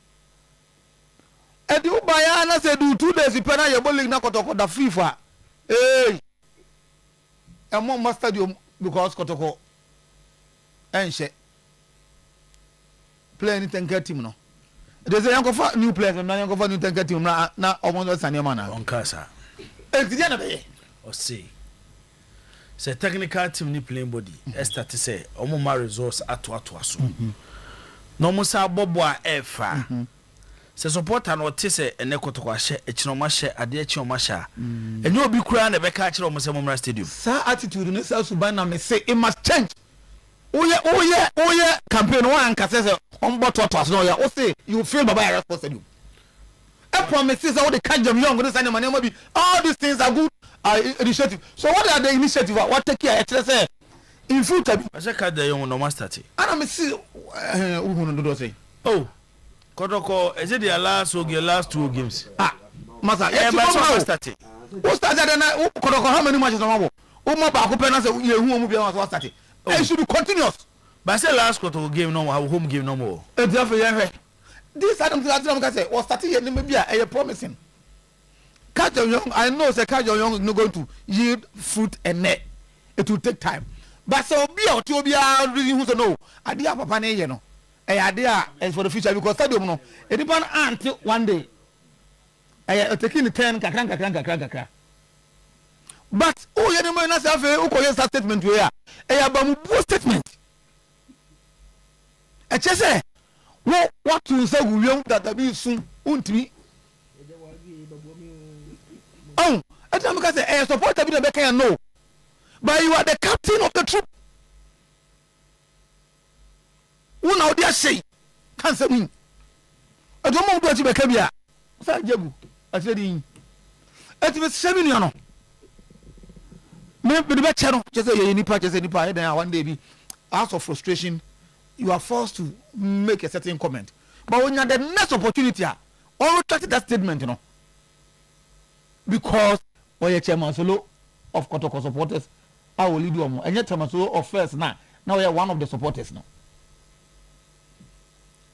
And you buy and say do 2 days. You pay your bowling na kotoko da FIFA. Hey, and more stadium because kotoko and shit. Play anything get team no. There's a young for new players and young for new get team na almost sanya mana. On casa. It's the end of the day. Or see. Say technical team ni playing body. Esther to say omo ma resource ato so. No mo sa bobo a efa. Se supporter no te se ene kotoko ahye echinoma hye ade echinoma hye. Enye obi kura na be ka kire omo se momra stadium. Sa attitude no sa suban na me say it must change. Oye campaign one can say on bottle to us no ya o say you feel baba responsible. I promises all the catch them young this and money be all these things are good initiative. So what are the initiative what take care say in future I say catch the young no master and I see who do say oh Kotoko is it the last 2 games master yes start who started na Kotoko how many matches on o mo ba ko penance you who mo be on start. It should be continuous. But I say last quarter game no more, home game no more. This Adam can say was starting here maybe a promising. Catch young, I know say catch young is not going to yield fruit and net. It will take time. But so be out to be a reason who to know. Idea papa ne you know. A idea is for the future because stadium no. It depend until one day. I taking the 10 kakran. But oh you know na say who call that statement we are. Bamu statement. I just say what to say we want that be soon untimi. Oh, I tell me say support be the can no. But you are the captain of the troop. Who now they say can't say me. I don't want to be kabia. Say jebu. I said in. It was 7 million. Maybe the channel just say nipa then one day be out of frustration you are forced to make a certain comment. But when you have the next opportunity, all retract that statement, you know. Because Oye chairman solo of Kotoko supporters, I will lead you more. And yet chairman solo of first now we are one of the supporters now.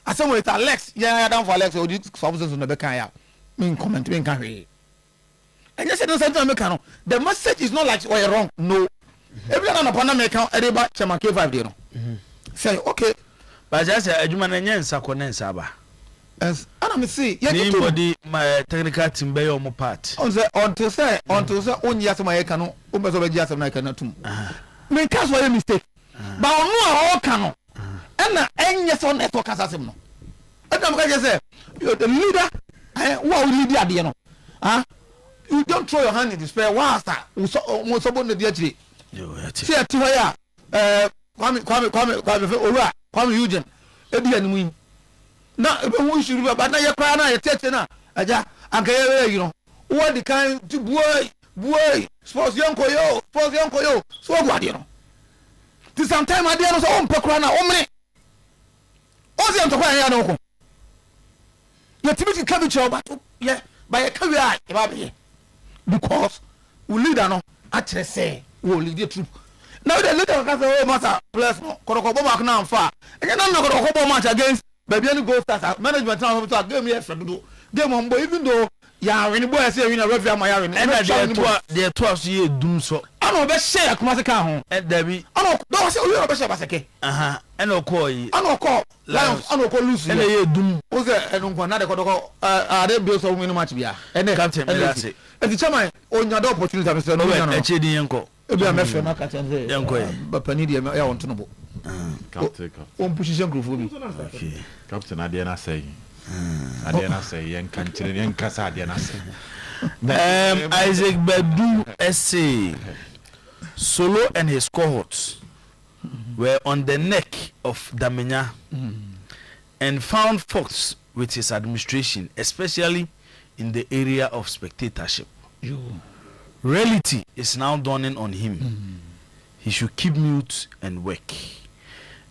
I say with Alex, yeah, down for Alex, or this substance on the back. Mean comment, mean carry. And you said something American. The message is not like we're wrong. No. Everyone on the American Ereba Chairman K5 there. Say okay. But just a human and Sakon Saba. As I see, anybody my technical team by your part. Until say only as my canoe, almost over just like a tomb. Make us a mistake. But no, all canoe. And yes on network as I know. And I'm going to say, you're the leader. What will lead you? Huh? You don't throw your hand in despair. What's that? What's up on the DHD? See, at 2 years, Kwame Eugene, Edian win. Now, we should be, but now you're crying, you're touching her. You know, what the kind to boy, sports young koyo, so what you know. To some time, I didn't know, Pocrana, only. What's the Antoine? You're typically coming to but yeah, by a career, because we lead on actually say, we'll lead the troop. Now the leader of the matter, plus Korokobo now far. And you're not going to match against baby go start management time to give me a friend to game on, but even though you're in the boy, say, in a review, my iron, and they're 12 years doom so. I know best share Kumasa home and Debbie. I know, don't say you're a best Basake. And no call, I know call, Lions, I know call Lucy, and they doom. Was there and another they built so many much beer, and they can't tell me that's it. And the chairman on your opportunity, Mr. No, HD Uncle. It'll be a mess for my cat and say, but Panidia, I want to know. One position group for me. Captain, I didn't say. I didn't say, young country, young Casa, I didn't say. Isaac Badu essay Solo and his cohorts were on the neck of Damenya and found faults with his administration, especially in the area of spectatorship. Reality is now dawning on him. He should keep mute and work.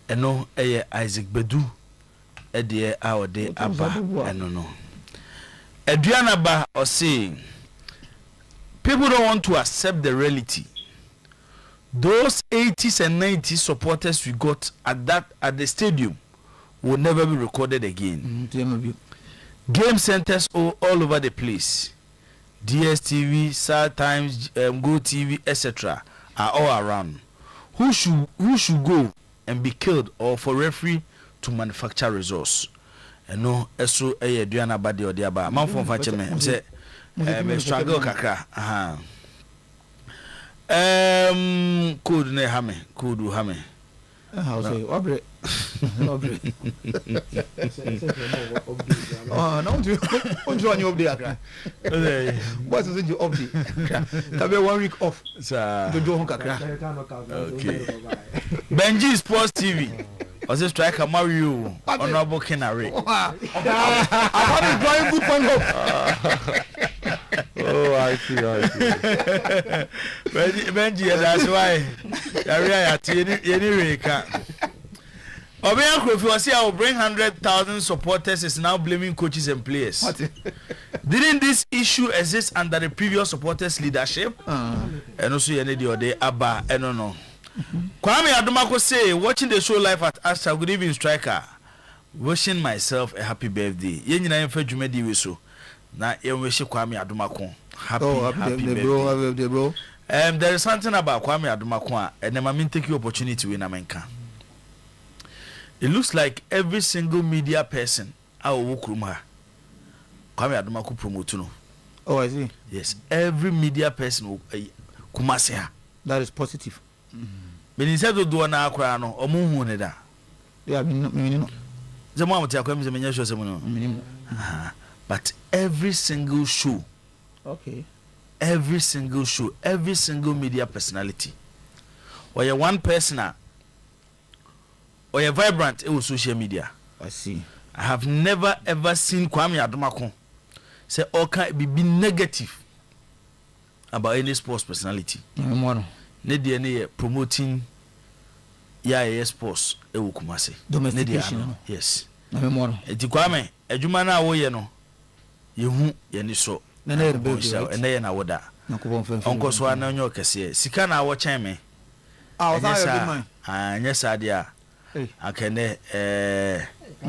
And no, Isaac Badu, Eddie our day Abba, and no. Adriana Ba or saying, people don't want to accept the reality. Those 80s and 90s supporters we got at the stadium will never be recorded again. Game centers all over the place. DSTV, Sad Times, Go TV, etc. are all around. Who should go and be killed or for referee to manufacture resource? And no, eso Adriana Ba de Odiaba. Man from Facheme say me struggle kakra. Code ne hame, code hame. How say obre. Oh, no, you on your update akra. What is it you update? Have 1 week off. Sir. Do kakra. Okay. Benji Sports TV. Was a striker Mario Honorable Kenare. I want to drive good fun home. Oh, I see. Benji, that's why. Anyway, Obianko, if you see, I will bring 100,000 supporters, is now blaming coaches and players. Didn't this issue exist under the previous supporters' leadership? And also, you need your day, Abba, I don't know. Kwame Adumako say, watching the show live at Astra, good evening, striker. Wishing myself a happy birthday. Yen na yemfa dwumadi we so. Na yemwish Kwame Adumako happy birthday, bro. There is something about Kwame Adumako and then I take your opportunity with Namenka. It looks like every single media person Kwame Adumako promote. Oh, I see. Yes, every media person Kumase. That is positive. But instead of doing na akra no omo ne da. Yeah, me no. Zemo amte akwam zemenya show semo no. But every single show. Okay. Every single show, every single media personality. Or you one person or you vibrant in social media. I see. I have never ever seen Kwame Adumako say all can be negative about any sports personality. Ne promoting sports Kumase. Domestication. Yes. Eti Kwame, adwuma na wo ye no. Yehu ye ni so. Na na ye na woda. Onko so na onyo kese. Sika na wo chen me. Ah, anya sa dia. akene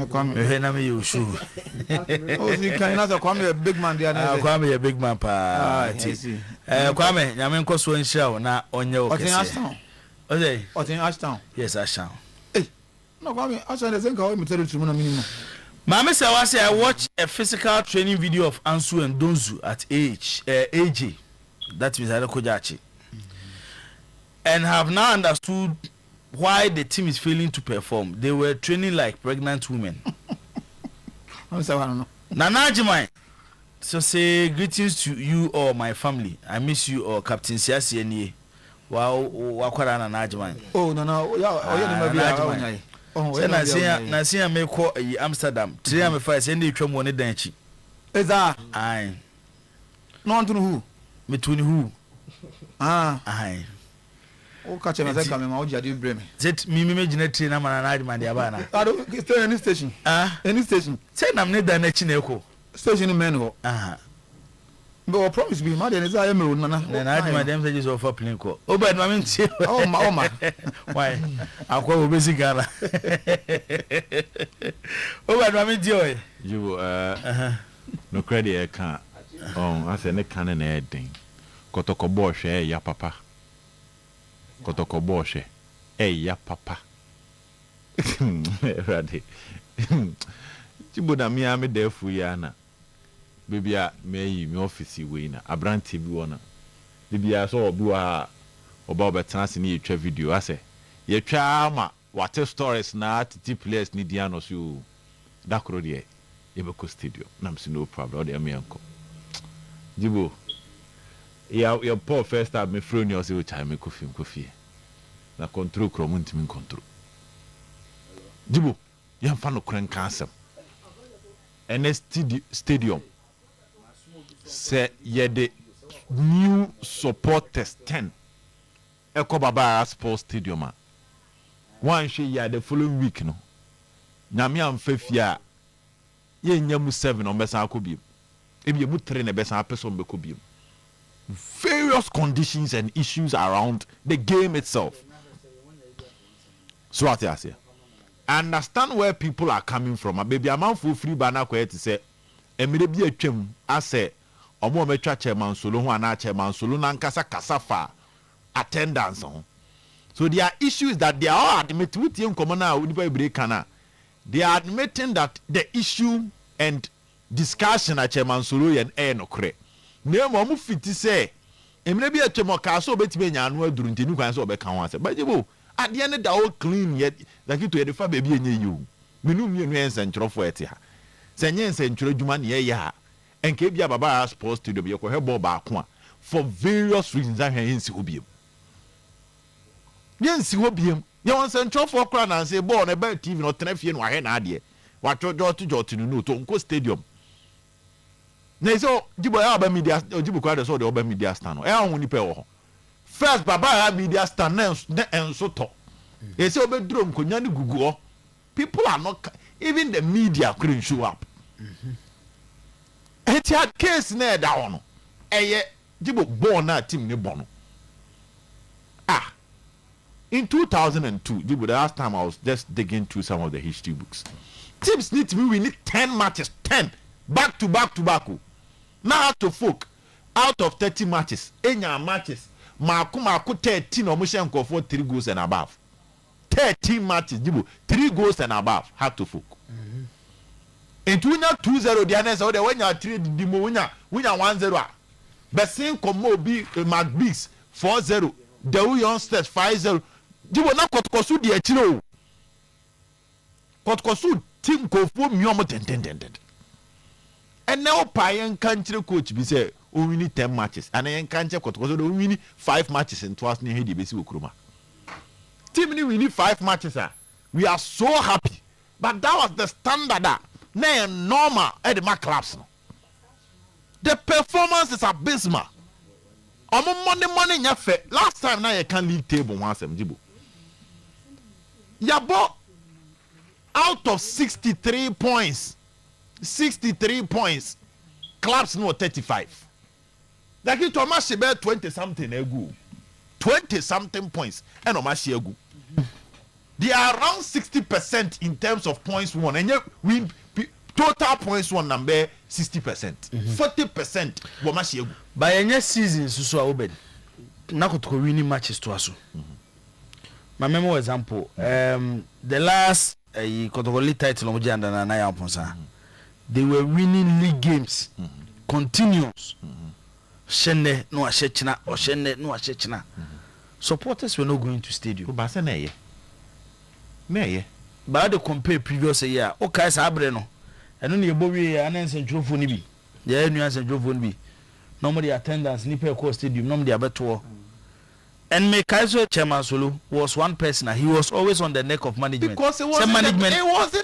Kwame na me you shoe oh see can not Kwame a big man there na Kwame a big man pa Kwame nyame nko so nhira na onye o kese okay Otin Ashtown yes Ashtown no Kwame Ashtown dey think how me tell you to na minimum Mama say I watch a physical training video of Ansu and Donzu at AJ. That means Adekojachi. And have now understood why the team is failing to perform. They were training like pregnant women. Nana Jimai. So say greetings to you or my family. I miss you or Captain Siasi Enie. Wow, wakwara Nana Jimai. Oh no, yeah, say na see me call Amsterdam. Today am fight say dey twam woni dan chi. Eza. Aye. No want to who? Me to who? Aye. O catch me say come ma o jade bre me. Zet me gina train na mana na demand ya ba na. I don't stay any station. Any station. Say nam ne dan na chi na eko. Station men ho. But promise me, ma dey say I me ro na. Na demand dem say just offer plane call. O ba no me ntie. Oh ma. Why? Akwa obesi gala. O ba no me ntie o. You no credit e kan. I say ne kan na e den. Kotokobo hwe ya papa. Kotokobo hwe ya papa. Ready. Chibo na mi am defu ya na. Bibia me office we na abranti bi wona bibia so obi wa oba obetana ne yetwa video ase yetwa ma what stories na titi place ni dia no so dakro de yebeko studio nam si no problem o de me enko jibo ya Paul first time me froni o se o cha me kofi na control krom ntimi control jibo ya mfa no kren kansem stadium say the new supporters 10 Eko Baba Sports Stadium one she ya the following week no nyame amfafia ye nyamu 7 on besa akobiem ebi mu 3 na besa person be kobiem various conditions and issues around the game itself so what I say understand where people are coming from a baby amount for free bana ko to say emire bi atwam ase omo metwa chairman solo ho ana chairman solo na nkasa kasafa attendance on. So there are issues that they are all admitting with you common now they are admitting that the issue and discussion at chairman solo and no kre name omo fiti say emire bi atwam ka so betime nya anu aduru ntinu kwan so obeka ho ase but you at the end that all clean yet like to edify baby enye you menu mienu ensentrofo ete ha senye ensentro dwuma ne ye ha enke bia baba sports studio be ko hebo ba ko a for various reasons ahwe yensi hobiem ye won sentrofo kra na say ball na ba tv no tenafie no ahwe na ade wa jojo no to nko stadium na so jibo ya ba media jibo kwa de so de oba media stand no e ahun ni pe wo first baba ha media stand na enso to e say obeduro nkonya ni gugu o people are not even the media couldn't show up it had case na da ono eye jibo born na team ni bono in 2002 jibo the last time I was just digging through some of the history books teams need to be winning 10 matches 10 back to back now to folk out of 30 matches enya matches maku 13 omo shenko for 3 goals and above 13 matches jibo 3 goals and above had to folk into 2-0 the answer the when you 3 the mo winya 1-0 besin komo bi Macbees 4-0 the Youngsters 5-0 jibo na kotkosu di achiro kotkosu team kofo miom ten and now payen country coach be say o win 10 matches and en country kotkosu do win 5 matches in twice ne hedi besi okroma team ni win 5 matches we are so happy but that was the standard na normal at the clubs no the performance is abysmal money nya fe last time na you can league table one asem jibo yabo out of 63 points clubs no 35 like it Thomas Shebe 20 something egu 20 something points and Thomas egu They are around 60% in terms of points won, and yet we total points won number 60%, 40% wamashegu. By any season, so obed. Nakotoko winning matches to us. My memo example, the last Kotoko title of Janda Naya Ponsa, they were winning league games, continuous. Shende no ashechina or shende no ashechina. Supporters were not going to stadium. But they compare previous year. Okay, Sabreno. And only a boy and answer Joe Nibi. The answer Joe Nibi. Normally attendance Nipper Court Stadium, normally a better. And Mekaiso Chairman Sulu was one person. He was always on the neck of management. Because it wasn't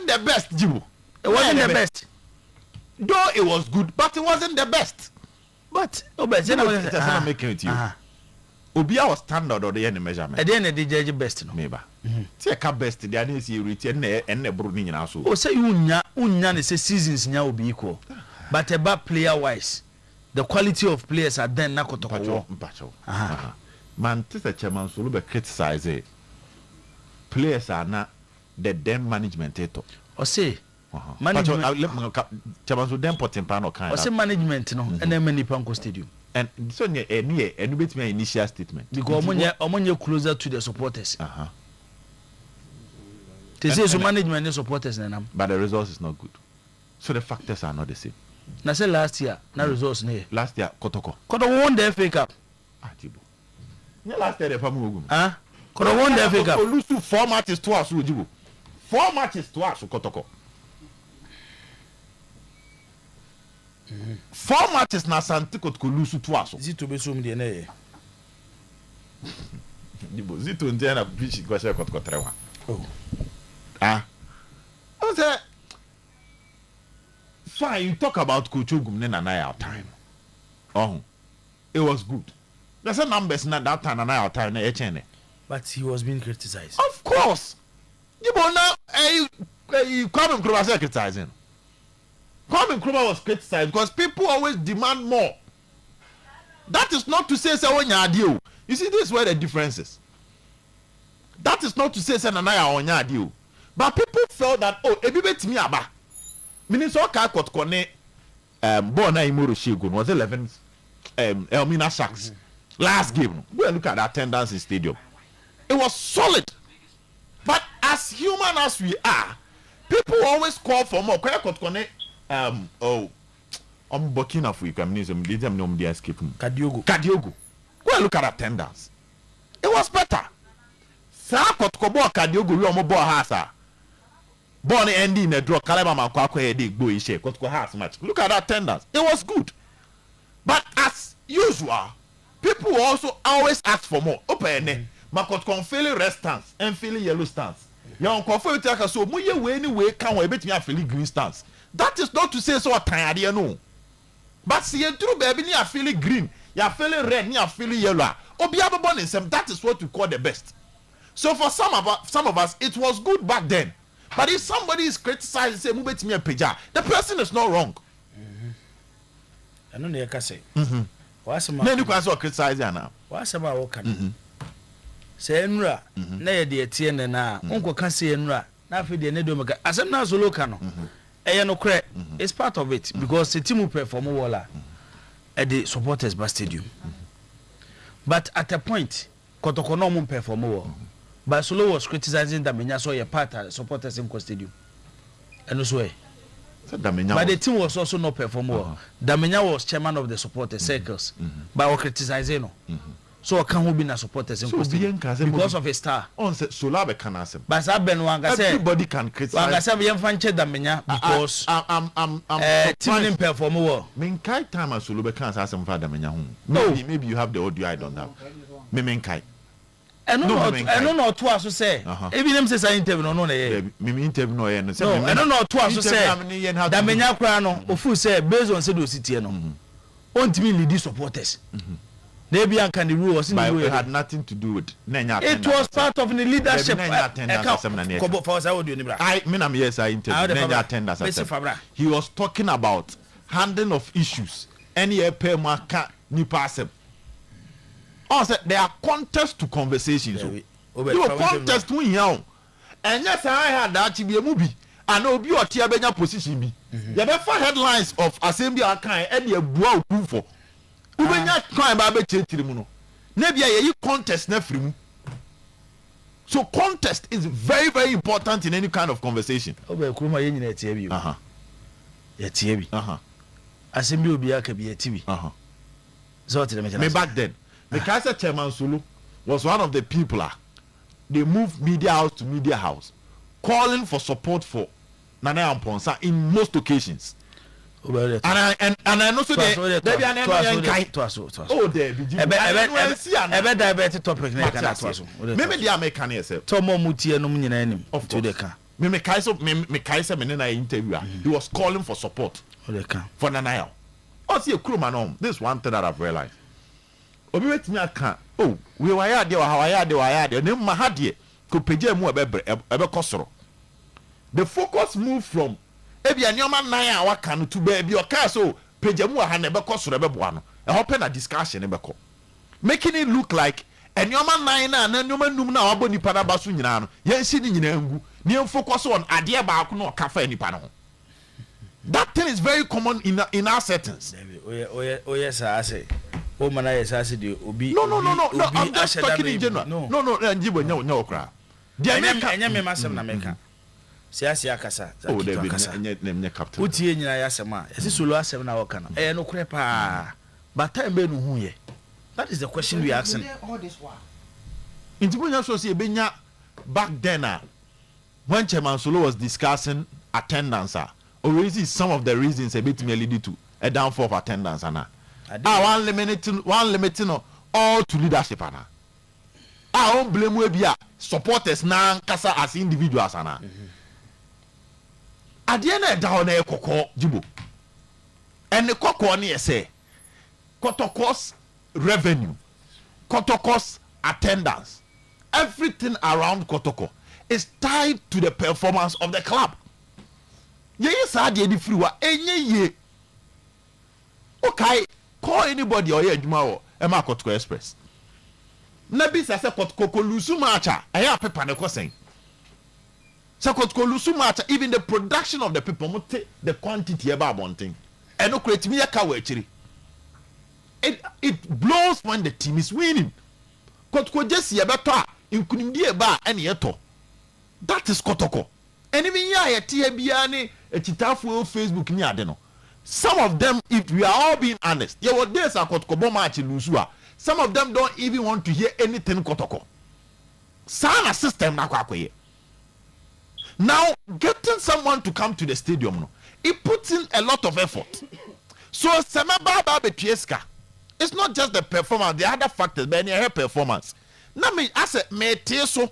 the best, Jibu. It wasn't the best. Though it was good, but it wasn't the best. But I'm making it to you. Obia was standard or the end measurement. At the end of the judge best, no. Maybe. Take a best, the idea you return and the brooding also. Oh, say unya say seasons now will be equal. But about player wise, the quality of players are then Nakoto. Man, this a chairman so be criticize it. Players are not the then management or say management chairman so then put in pan or kind. Or say management no and then many Panko Stadium. And so near and bit me initial statement. Because among closer to the supporters. They say so management and supporters and but the results is not good. So the factors are not the same. Na say last year, na results ne. Last year Kotoko won the FA Cup. Jibo. Last year the Pamu. Kodo won the FA Cup. Lose to 4 matches to us, Jibo. 4 matches to us, Kotoko. 4 matches na Santico could lose to us. Is it to be some DNA? Jibo, Zito Indiana Beach Gwasha Kotkotrawa. Oh. I say, fine, you talk about Kuchugum and our time. Oh, it was good. There's a numbers not that time and our time. But he was being criticized. Of course. You know now, Kwame Nkrumah was criticizing. Kwame Nkrumah was criticized because people always demand more. That is not to say when you you see, this is where the difference is. That is not to say Nanaya on your but people felt that ebibet me aba. Meaning so ka kotkone Bona Imuru Shigun was 11 Elmina Sharks last game. Go and look at the attendance in stadium. It was solid. But as human as we are, people always call for more. Kotkone Burkina Faso meaning them no dey escape. Kadiogo. Go and look at attendance. It was better. Sa kotkobo Kadiogo we omo ball ha. Born ending in a draw, Kalema Makwako dig go in shape. House match. Look at that attendance. It was good. But as usual, people also always ask for more. Open Makot feeling red stance and feeling yellow stance. Young Kofu take so muye way anyway can we bet me a feeling green stance. That is not to say so tired, you know. But see you true baby you are feeling green, you are feeling red, you are feeling yellow. Obiaba born in some that is what we call the best. So for some of us it was good back then. But if somebody is criticizing, say, move it to me a pija, the person is not wrong. I know they can say. Then you can criticize now. What's about what can say, Enra, nay, dear Tien and now, Uncle can say Enra, now for the Nedomaka. As I'm now so local, no credit, it's part of it because the team will perform Walla at the supporters bus stadium. But at a point, Kotokono won't perform more. But Solo was criticizing Damenya so your part of supporters in Stadium. And also, but the team was also not performing well. Damenya was chairman of the supporters circles, but was criticizing. So can who be na supporters in Stadium because of a star. On Solabe can ask him. But everybody can criticize. Damenya because team didn't perform well. Minkai time as Solabe can ask him for Damenya. Maybe you have the audio. I don't have. Minkai. I don't know to us to say. Even them says I interview no me interview no I don't know to us to say. That menya kra no ofu say based on say do city no. Ontimi lead supporters. They be an can the rule was in the rule. It had nothing to do with it was part of the leadership. He was talking about handling of issues. Any pay mark ni pass him. Oh, there are contests to conversations. You contest we young. and yes I had that to be a movie and obi or tia benya position bi ya be for headlines of assembly akan e dey bua oku for ubenya kan ba be chetiri mu no na bia ye contest na free mu. So contest is very, very important in any kind of conversation. Obe kuruma ye nyina tie bi. Ye tie bi. Assembly obi aka bi ye tie bi. So what me back then, the Kaiser Chairman Sulu was one of the people they moved media house to media house calling for support for Nana Amponsa in most occasions. And I know so there be an oh there be ebe diabetes topic na kana to aso maybe the American yourself to mo mutie no nyina anim to the can me Kaiser me na interview he was calling for support for Nana. Oh see a crew man this one thing that I've realized obi wetimi aka oh we wire there ne ma ha de ko page mu ebe kosoro. The focus moved from ebia nyoma nan a waka no to be o ka so page mu ha na ebe kosoro ebe boa no e open a discussion ebe ko making it look like nyoma nan na nyoma num na wabo nipa na baso nyina no yen si ni nyina ngu ne focus on ade ba ko no ka fa nipa no. That thing is very common in our settings. Oh yes I say oh man yes I say the obi no I'm just talking in general no njibo nya okra the enya me masem na meka siasia akasa oh there be nya captain utie nyina ya asema yesi solo asem na woka na no kure pa but time be no hu ye. That is the question we asking. Njibo nya so say ebenya back then when Chairman Solo was discussing attendance already some of the reasons a bit may lead to a downfall of attendance one limiting all to leadership I won't blame we be supporters now kasa as individuals at the end of down a koko jibo and the koko ni say kotoko's revenue kotoko's attendance everything around Kotoko is tied to the performance of the club. Ye sa de free wa enye ye. Okay, call anybody or ye adwuma wo e ma Kotoko Express. Na bi se Kotoko lusu matcha, e ya paper ne kosen. Se Kotoko lusu matcha, even the production of the people mote the quantity e ba abonten. E no create me ya ka wa achiri. It blows when the team is winning. Kotoko just ye beto a inkunimdi e ba ene ye to. That is Kotoko. And even ya tie bia ne etitafo Facebook ni ade no. Some of them, if we are all being honest, there were days I got Kobo match lusu. Some of them don't even want to hear anything Kotoko. Sana system na kwa koye. Now getting someone to come to the stadium no, it puts in a lot of effort. So semaba ba betieska. It's not just the performance, the other factors, but any performance. Na me ase me teso.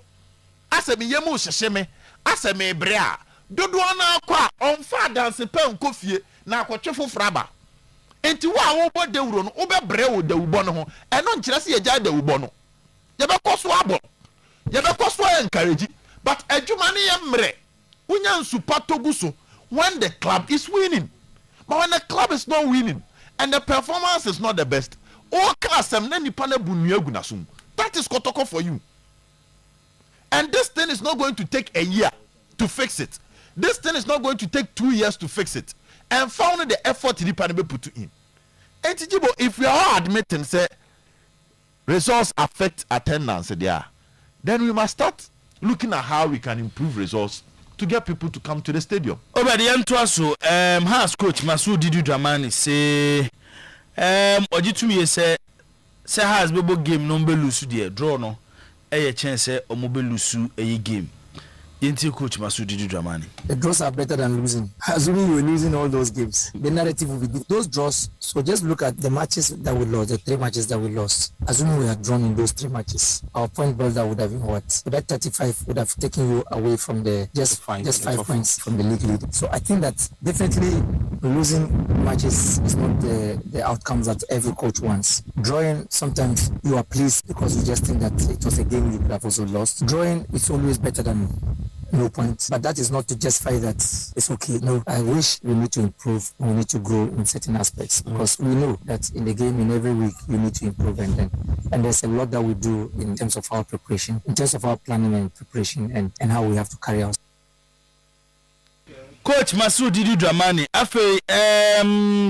Ase me yemu hyehyeme. Ase me brea dodo na kwa onfa dance pe nkofie na akotwe fofraba enti wa wo bo dewuro no wo be bre wo dewubo no ho eno nkire se yeja dewubo no ye be koso abo ye be koso encourage but adwuma ne ye mre unya nsupa toguso when the club is winning but when the club is not winning and the performance is not the best o kasem na nipa na bunu agunasum that is Kotoko for you. And this thing is not going to take a year to fix it. This thing is not going to take 2 years to fix it. And found the effort the panel put in. And if we are all admitting say results affect attendance there, then we must start looking at how we can improve results to get people to come to the stadium. Over the end to us, has coach Masoud Didu Dramani say Ojitumi say has bebo game no be lose there draw no. A chance or mobile lusu a game. Inti coach Masoud Didu Dramani. The draws are better than losing. Assuming you're losing all those games, the narrative will be good. Those draws. So just look at the matches that we lost, the 3 matches that we lost. Assuming we had drawn in those 3 matches, our point brother would have been what? So that 35 would have taken you away from the just 5 points from the league lead. So I think that definitely losing matches is not the outcomes that every coach wants. Drawing, sometimes you are pleased because you just think that it was a game you could have also lost. Drawing is always better than no point. But that is not to justify that it's okay. No, I wish we need to improve. We need to grow in certain aspects because we know that in the game, in every week, we need to improve, and there's a lot that we do in terms of our preparation, in terms of our planning and preparation, and how we have to carry out. Coach Masoud Didi Dramani,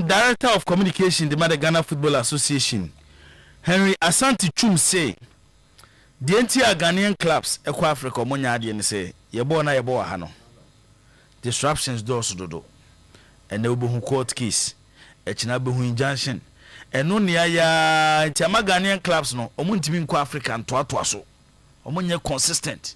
Director of Communication, the Ghana Football Association, Henry Asante Chum say, the entire Ghanaian clubs, Eco Africa, Monyadi, and say, Yabona Yabo Hano. Disruptions doors do, and there will be court case, Echinabu injunction, and no near Ghanaian clubs, no, Omuntimin Africa and Tuatuaso, Omunya consistent.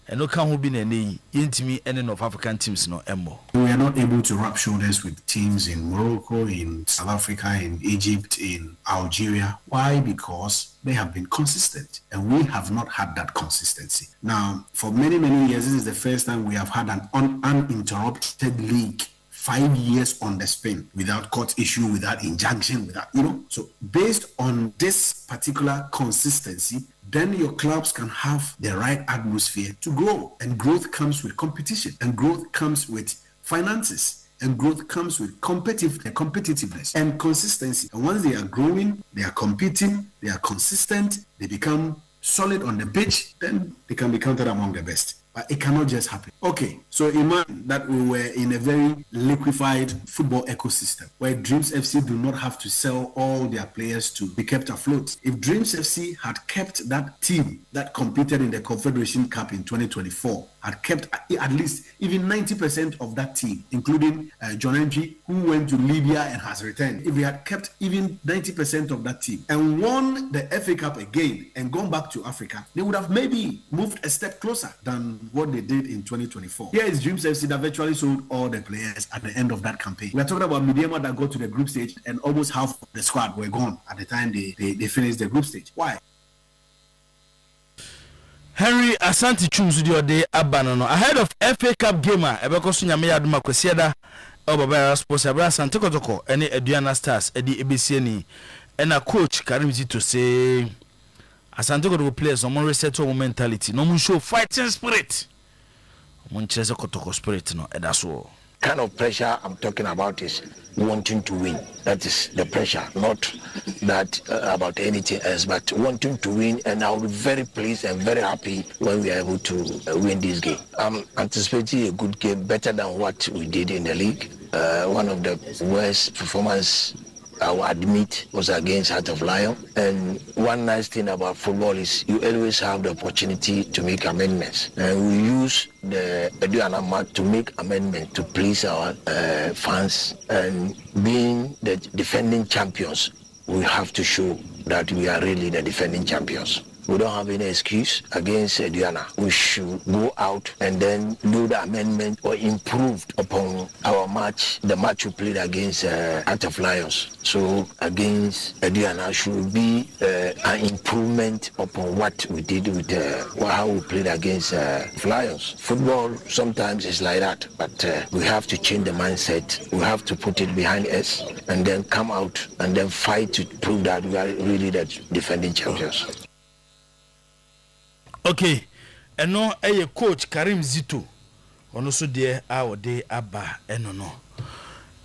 And no can who be any intimate ending of African teams no embo. We are not able to rub shoulders with teams in Morocco, in South Africa, in Egypt, in Algeria. Why? Because they have been consistent and we have not had that consistency. Now, for many years, this is the first time we have had an uninterrupted league. 5 years on the spin without court issue, without injunction, without, So based on this particular consistency, then your clubs can have the right atmosphere to grow. And growth comes with competition. And growth comes with finances. And growth comes with competitiveness and consistency. And once they are growing, they are competing, they are consistent, they become solid on the pitch, then they can be counted among the best. But it cannot just happen. Okay, so imagine that we were in a very liquefied football ecosystem where Dreams FC do not have to sell all their players to be kept afloat. If Dreams FC had kept that team that competed in the Confederation Cup in 2024, had kept at least even 90% of that team, including John Henry, who went to Libya and has returned. If we had kept even 90% of that team and won the FA Cup again and gone back to Africa, they would have maybe moved a step closer than what they did in 2024. Here is Dreams FC that virtually sold all the players at the end of that campaign. We're talking about Midiama that got to the group stage and almost half of the squad were gone at the time they finished the group stage. Why? Henry Asante Chumsu di ode abanono ahead of FA Cup game ebeko so nyame yaduma kwesieda Obaba Sports Abra Asante Kotoko ene Aduana Stars edi ebesiani ena coach Karim Zito say Asante Kotoko players on reset to mentality no show fighting spirit on chese Kotoko spirit no edaso. Kind of pressure I'm talking about is wanting to win. That is the pressure, not that about anything else, but wanting to win. And I'll be very pleased and very happy when we are able to win this game. I'm anticipating a good game, better than what we did in the league. One of the worst performance I will admit was against Heart of Lion. And one nice thing about football is you always have the opportunity to make amendments. And we use the Aduana match to make amendments to please our fans. And being the defending champions, we have to show that we are really the defending champions. We don't have any excuse against Diana. We should go out and then do the amendment or improve upon our match, the match we played against Heart of Lions. So against Diana should be an improvement upon what we did with how we played against Lions. Football sometimes is like that, but we have to change the mindset. We have to put it behind us and then come out and then fight to prove that we are really the defending champions. Okay, and no, coach Karim Zito, ono so de awode aba eno no.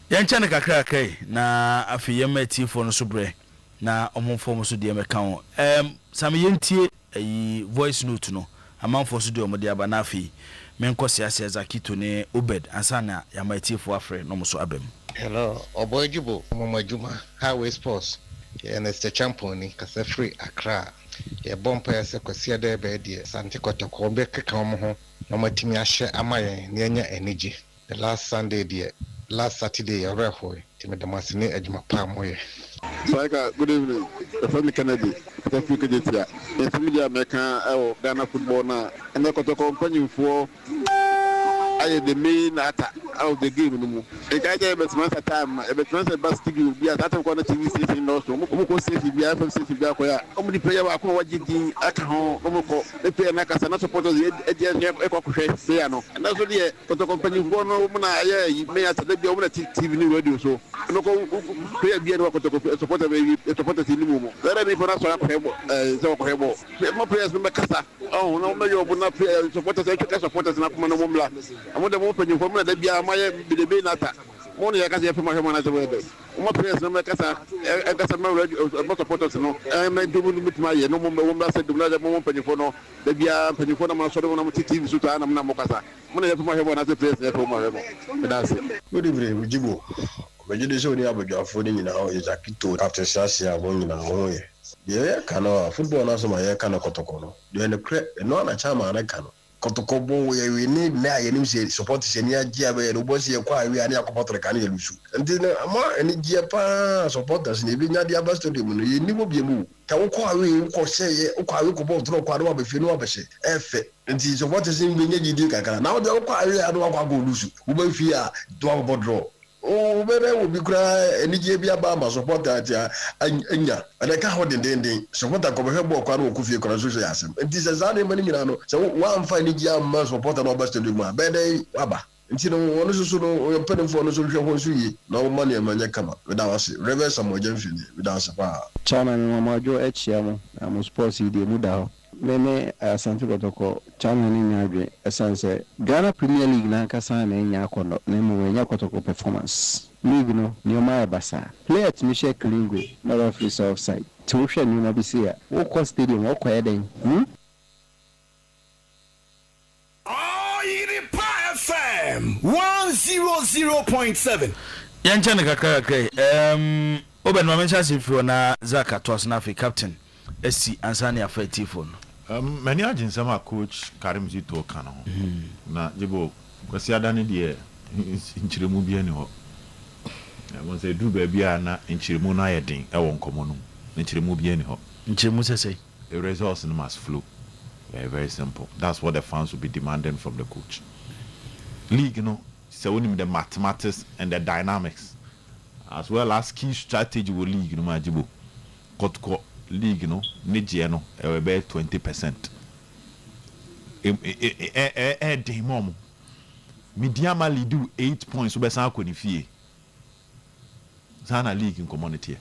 Yancha na kakra kai na afiyema tifo no so bre na omonfo mo so de meka ho. Sam yentie voice note no. Amanfo so de omode aba na afi. Menko siasa Zakito ne Obed ansana yama tifo afre no mo so abem. Hello, Obojibo, Mama Juma, Highway Sports. And it's the champion kasa free Accra. Ye bompa yase kwasia de be Sante Kotoko be keka mo ho na matimi ahye amaye na enya energy. The last Sunday last Saturday ya rehoy timi de masine adwuma pa moye. Saika, good evening. The family Kennedy. The future jetia. The media American Ghana football na and the Kotoko company for the main attack out of the game no more. The guy there bet man time, bet man best TV be at that corner TV station no so. Mo safety be FM safety be akoya. Omo di player wa ko wajidi aka ho omo ko. The player na kasa na supporters e ko hwe say no. And that's the to company go no mo na ye me at the be omo na TV ni radio so. No ko player be no ko to supporter be supporters ni mo. There be for na so hebo so ko hebo. Mo players no kasa. Oh no me yo bo na supporters e supporters na kuma no mo mla. Amo de mo penyin for mo na bia maye be nata. Mo ne yakasa yefe mo hemo na zewe be. Mo players no me kasa me radio supporters no. Me do mo mitima ye no mo mla se do na mo penyin for no. De bia penyin for na mo so do na mo TV so ta na mo kasa. Mo ne yefe mo hemo na ze players yefe mo hemo. Me da se. Good evening, Ujibo. Mejude so ni abodwafo ni nyina ho Izakito after Sasia mo nyina ho ye. Ye kana football na so ma ye kana kotoko no. De ne kre no na chama na kana. Kotoko bo we need na ye nim say support se ni agia be no bo se ye kwa we ani akopotore kana ye lusu. Nti na ama eni gia pa supporters ni bi nya dia ba stadium no ye ni mo bi mu. Ka wo kwa we ko se ye kwa we ko bo tro kwa do abefi no abese efe. Nti supporters ni bi nya gidi kakara. Na wo de kwa we ado akwa go lusu. Wo ba fi a do abo draw. Oh, bebe will be cry and Nijabia Bama support that Enya, and I can't hold the support a Cobo Quano Kufi Consortium. And this is only money. So one fine Nijam support an obstacle to my bed, Abba. Until one is also penny for no solution, no money and money come up without us, reverse some more gently without supply. Chairman Mamajo Echiamo, I must pause the Muda. Meme Santi Protocol, Chairman in Yadre, a sunset. Ghana Premier League Nankasa and Yakono, Nemo Yakotoko performance. League no, Neomaya Basa. Player to Michelle Klingwe, not of his offside. Tusha Numabisia, Oko Stadium, Oko Eden. Oyerepa FM 100.7. Yanchane kakake. Oben mamencha sifu na Zaka Tosnafi captain. SC Ansani affective phone. Many agents sama coach Karim Zito kana ho. Na jibo kwasi adane de nchiremu bia ni ho. Won say du ba bia na nchiremu na yedin e won komo no. Nchiremu bia ni ho. Nchiremu say the results must flow. Very very simple. That's what the fans will be demanding from the coach. League so only the mathematics and the dynamics as well as key strategy will league ma jibo. Kotko league Nigeria be 20%. Demom. Mediama lead do 8 points so san akoni fie. Sana league in community.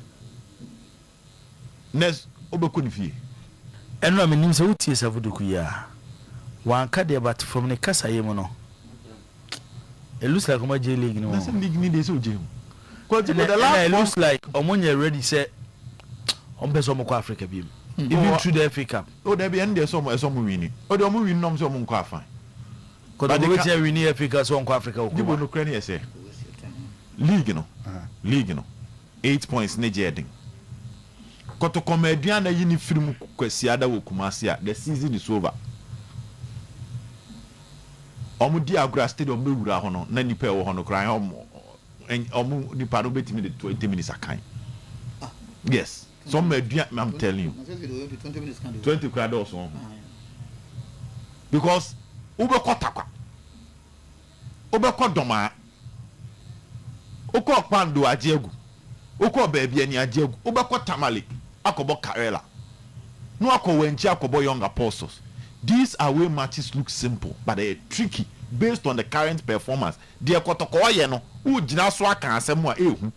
Next obekoni fie. Eno am se utie savuduku ya. Wan ka de but from the kasa yemo no. It looks like Oma J League no. That's league me dey so J. Cuz the last it looks like Omonye ready say on beso mo ko Africa bi. Even through the Africa Cup. Oh there be end there some win. Oh the omo win no so mo ko afan. Cuz the way win Africa so on ko Africa ko. Dibo no kra ne say. League no. League no. 8 points Nigeria din. Koto comedian na yini film kwasi ada wo Kumasi a the season is over. Omo di Agora Stadium be wura ho no na nipa e wo ho no kran omo nipa no betimi the 20 minutes akan. Yes. Some media I'm telling you. 20 crowd also. Because ube kotakwa. Ube kodoma. Uko pando ajegu. Uko baby ani ajegu. Ube kotamale. Akobo Karela. No akowenchi akobo young apostles. These away matches look simple, but they are tricky based on the current performance. They kotoko ye no. Ujina so aka asem a ehu.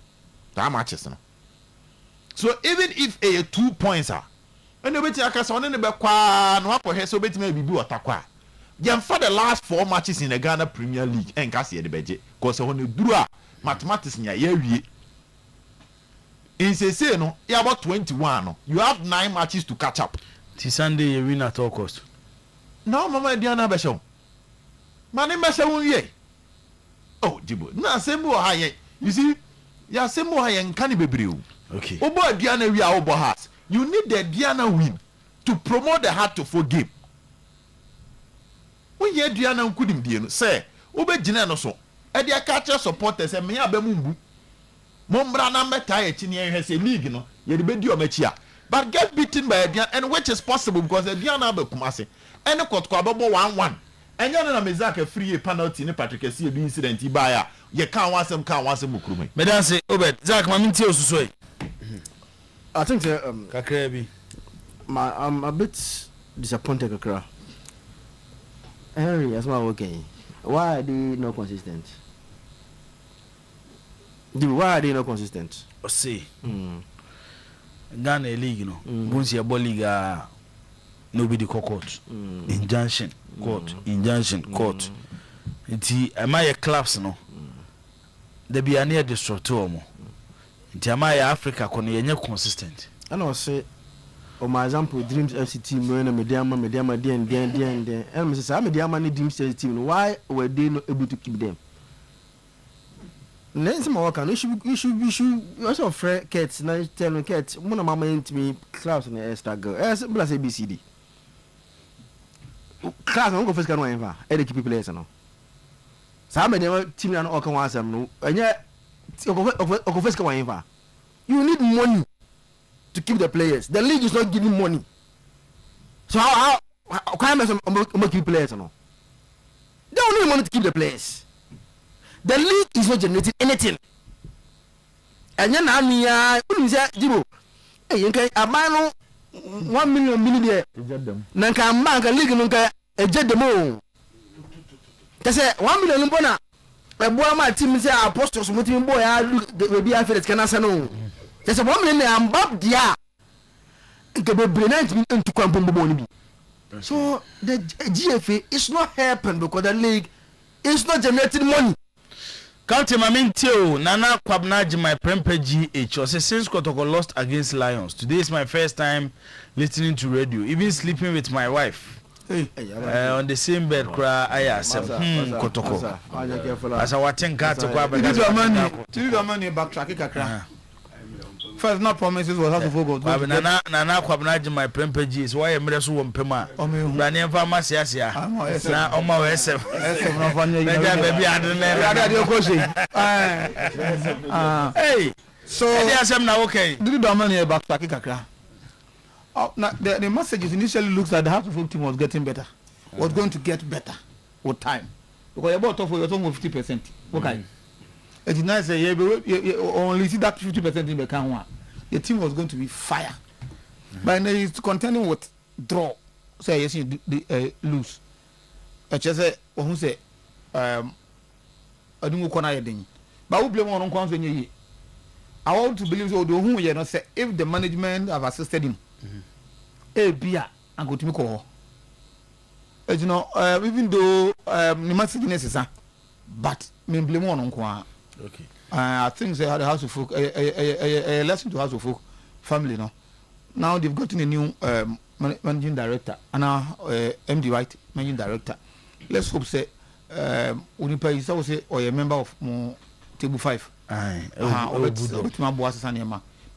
That matches no. So even if a 2 points are, and the beti akasa on the bekwa no akọ he so beti me bibi otakwa. Dem for the last 4 matches in the Ghana Premier League en kase de beje cause when you duru a mathematics nya ya wie. In say no, you about 21 no. You have 9 matches to catch up. Till Sunday you win at all cost. No mama Diana be show. Mane be show ye. Oh, Jibo. Na sembo ha ye. You see, ya sembo ha ye nkan bebre o. Okay. Obo Diana we are Obo Heart. You need the Diana win to promote the Heart to full game. When you Diana nkudim die no say obe gina no so. E dia catch supporters e me abamumbu. Mombra na meta e chi ne ehwe say league no ye de be di o machi a. But get beaten by Diana and which is possible because Diana be Kumasi. Any kotko ababo 1-1. enya no na mezaka free penalty ne Patrick Esi do incident ibaya ye kan wasem mukrumai me dan say Obed Zach ma mintie osuso yi I think kakra bi I'm a bit disappointed kakra. Henry, as well okay. Why are they not consistent? Why are they not consistent? See. Ghana league no. Bunsi abo league nobody court. Injunction court. Injunction court. Nti am I clubs no. There be near destructor mo. Nti am I Africa kono yenye consistent. And I say for my example Dreams FC team when mediama den and me say mediama ni Dreams FC team why were they not able to keep them? Nensi ma waka no you should also free Kets na tell Kets mo na mama intimi class na extra girl plus ABCD class no go first kan wan fa e dey keep players no sa mediama team na no kan wan asem no enye go first kan wan fa you need money to keep the players. The league is not giving money. So how can I keep players or no? They don't need money to keep the players. The league is not generating anything. And then I say, Jibo, hey, you can amano 1 million there. Nanka bank league nunca eject them all. They say 1 million bona. A boy my team say apostles mutim boy I look be affiliate can answer no. There's a woman I'm Bob Dia. So the GFA is not helping because the league is not generating money. County Mamintio, Nana Kwabnaji, my Prempe GH, or since Kotoko lost against Lions. Today is my first time listening to radio, even sleeping with my wife. On the same bed, cry, I said, Kotoko. As I watch in Kato Kwabnaji. Backtrack. First, not promises was how to forgo. Nana Kwabnaji, my Prempe G is why I'm ready to Pema. Rania Pharmacy, now on my SM. Hey, so yes, I'm now okay. Did you do money backtrack? The messages initially looks like the House of Folk team was getting better, was going to get better with time. Because you bought off for your own 50%. Okay. It's nice that you only see that 50% in the count. The team was going to be fire. But he's contending with draw. Say yes, you lose. I just say, who say, I don't know what but who blame on when you I want to believe so. Who you not say if the management have assisted him, beer and go to me call. You know, even though the message is necessary, but me blame on okay. I think they had a House of Folk, a lesson to House of Folk family. No, now they've gotten a new managing director and now MD White managing director. Let's hope say Unipa is also or a member of table 5.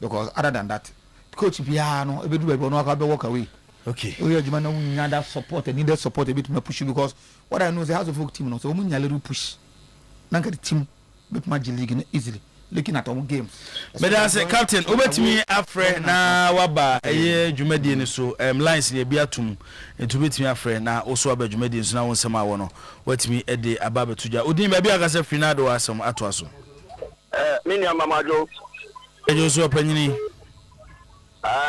Because other than that, coach piano, everybody will walk away. Okay. We are that support and needed support a bit more pushing because what I know is the House of Folk team, so we need a little push. Now the team. But Magic League easily looking at our games. But as a captain, over to me afre na waba eye dwumadi ni so lines ye bia tum to bet me afre na also aba dwumadi so na wonsema wo no watimi e de ababa tuja odin ba bia ka se finado asem ato aso mini amamajo ejo so panyini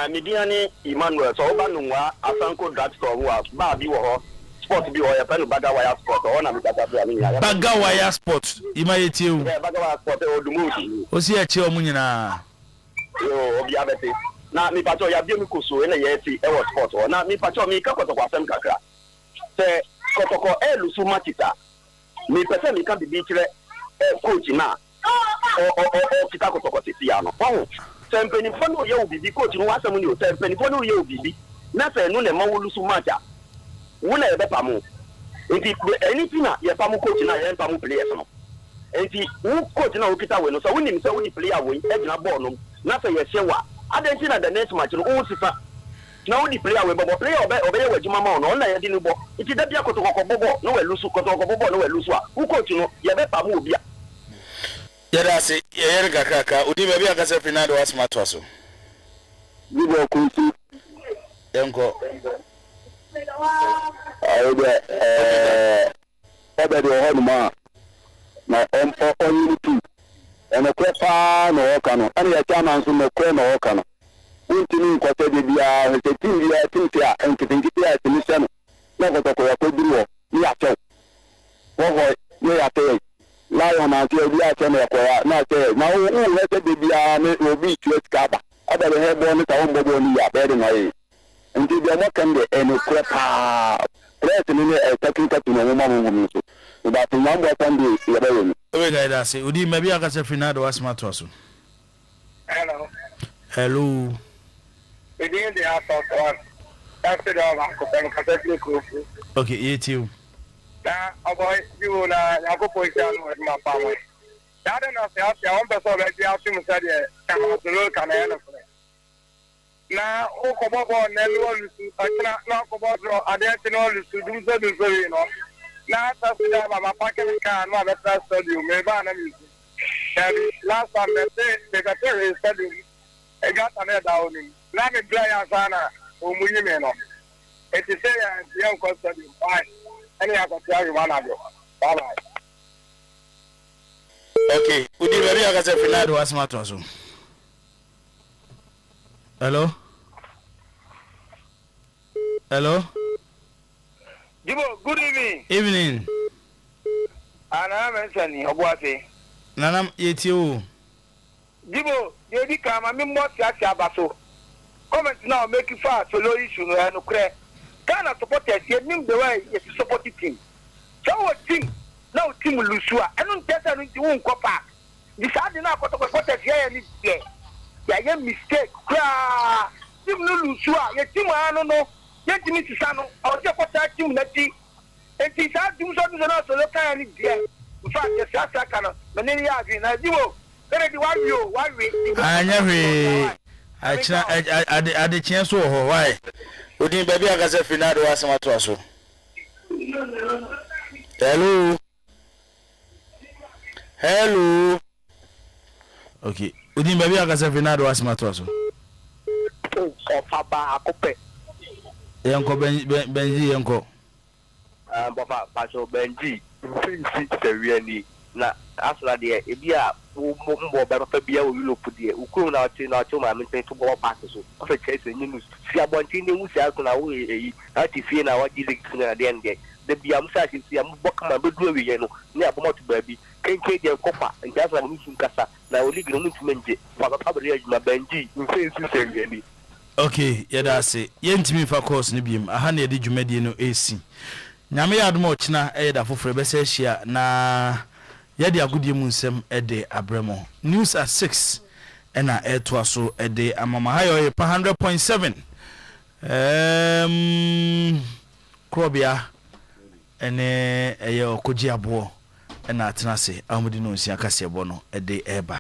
midiani Emmanuel so oba nwa asanko that store wa ba bi wo ho sport bi wo ya penu baga wire sport o na mi baga bi ani ya baga wire sport imayetie o baga wire sport o dumudi o si eche o munyina yo obi abete na mi pacho ya bi mi kuso ene ye ti e wo sport o na mi pacho mi ka kotoko asem kakra se kotoko lusu matita mi pese mi kan bi kire coach na o kita kotoko titi ya no oh tempeni fonu ye obibi coach no asem ni o tempeni fonu ye obibi na se no le ma wolusu matcha wona e be pamu enti anything na ye pamu coach na ye pamu players no enti wo coach na wo kita we no so woni mi se woni player we e gina ball no na se ye hyewa adanti na the next match no o sifa na woni player we bobo player obe ye wajuma ma no na ye di ni bo enti da bia kotoko bobo no we lusu kotoko bobo no we lusu a wo coach no ye be pamu obi a yada se ye ga kaka odi ba bia ka se Fernando asma to aso ni bo ko si enko Ọbẹ̀ di ọ̀họ́ ni mu a na ọ̀nyini tu ẹ̀nà kúrẹ́ paa na ọ̀ọ́ka no ẹ̀nà yẹ kí a máa nso na kúrẹ́ na ọ̀ọ́ka no ntini nkɔtɛ de bia hwɛ tim bia tim se a nketenkete a timi sɛ no na kɔtɔkɔ yɛ kɔduru hɔ ne yɛakyɛw wɔhɔ ne yɛatɛ lion ante bi akyɛ no yɛkɔya na akyɛ na wohwɛ sɛ de bia ne obi tua sika aba aba de hɛ bɔ ne sa wɔmbɔbɔ ne yɛ abɛɛ de na yɛ nti deɛ mɔkɛm de ɛne korɛ paa prɛs ne ne technical to na wɔma honhom no so but nyambɔ sɛm de yɛbɛyɛ no owega ɛda ase odi ma bi akasɛ firi na de wasema toa so hello Within the house of one, that's the dog. I'm going to okay, you too. Now, avoid you and I go point down with my family. That and I say, I want to solve it. I assume said, come out to look at the now, oh, come on, I cannot knock about I didn't know to do so, you know. Now, that's the time I'm a packing car, not a first study, maybe I'm last time they got a study. I got another downing. Na me play asana o munyi me no e ti say ya nko study fine any akọta you wanna go bye bye okay udi bari akase finado asma to so hello Jibo, good evening ana mention obuate nanam yeti o Jibo ye di kama mi mo ti abaso comment now make it fast so low issue no clear. Ghana supporters you nim the way you support the team. So what team? Now team Lusua. I don't tell them to won copa. Decide now what supporters here and there. Yeah, mistake. Team Lusua. Your team I don't know. Your team is Sano. Or just what team that team. And it's hard to do something so look at it there. In fact, the Sasa cannot. Many agree. Now, Jibo, then the one way. I never. Ade chance ho why odin baby akase finado wasema to aso hello okay odin baby akase finado wasema to aso Papa akope yanko benji yanko papa paso benji finsi sewiani na asla de ebia mo ba fa bia wo Europe de ukuru na ati ma menten to bo pass so o fe chese nyinu si abonti ne wusi akuna wo eyi ati fie na wadi league na de ende de bia musa si am boka ma bedu wi ye no ne abomoto ba bi kenke de kopa nja asla ni sun kasa na wo league no ntumenje papa pabri ajuma benji mfensi sengeni okay yeda se yentimi fa course ne biem aha na yedi dwumadi no AC nyame ya admo china eyeda fofore be se hia na yadi agudie mu nsem ede abremo news at 6 ena eto aso ede amama hayo ye 100.7 krobia ene eye okoji abo ena atenase amudi no nsia kase ebo no ede eba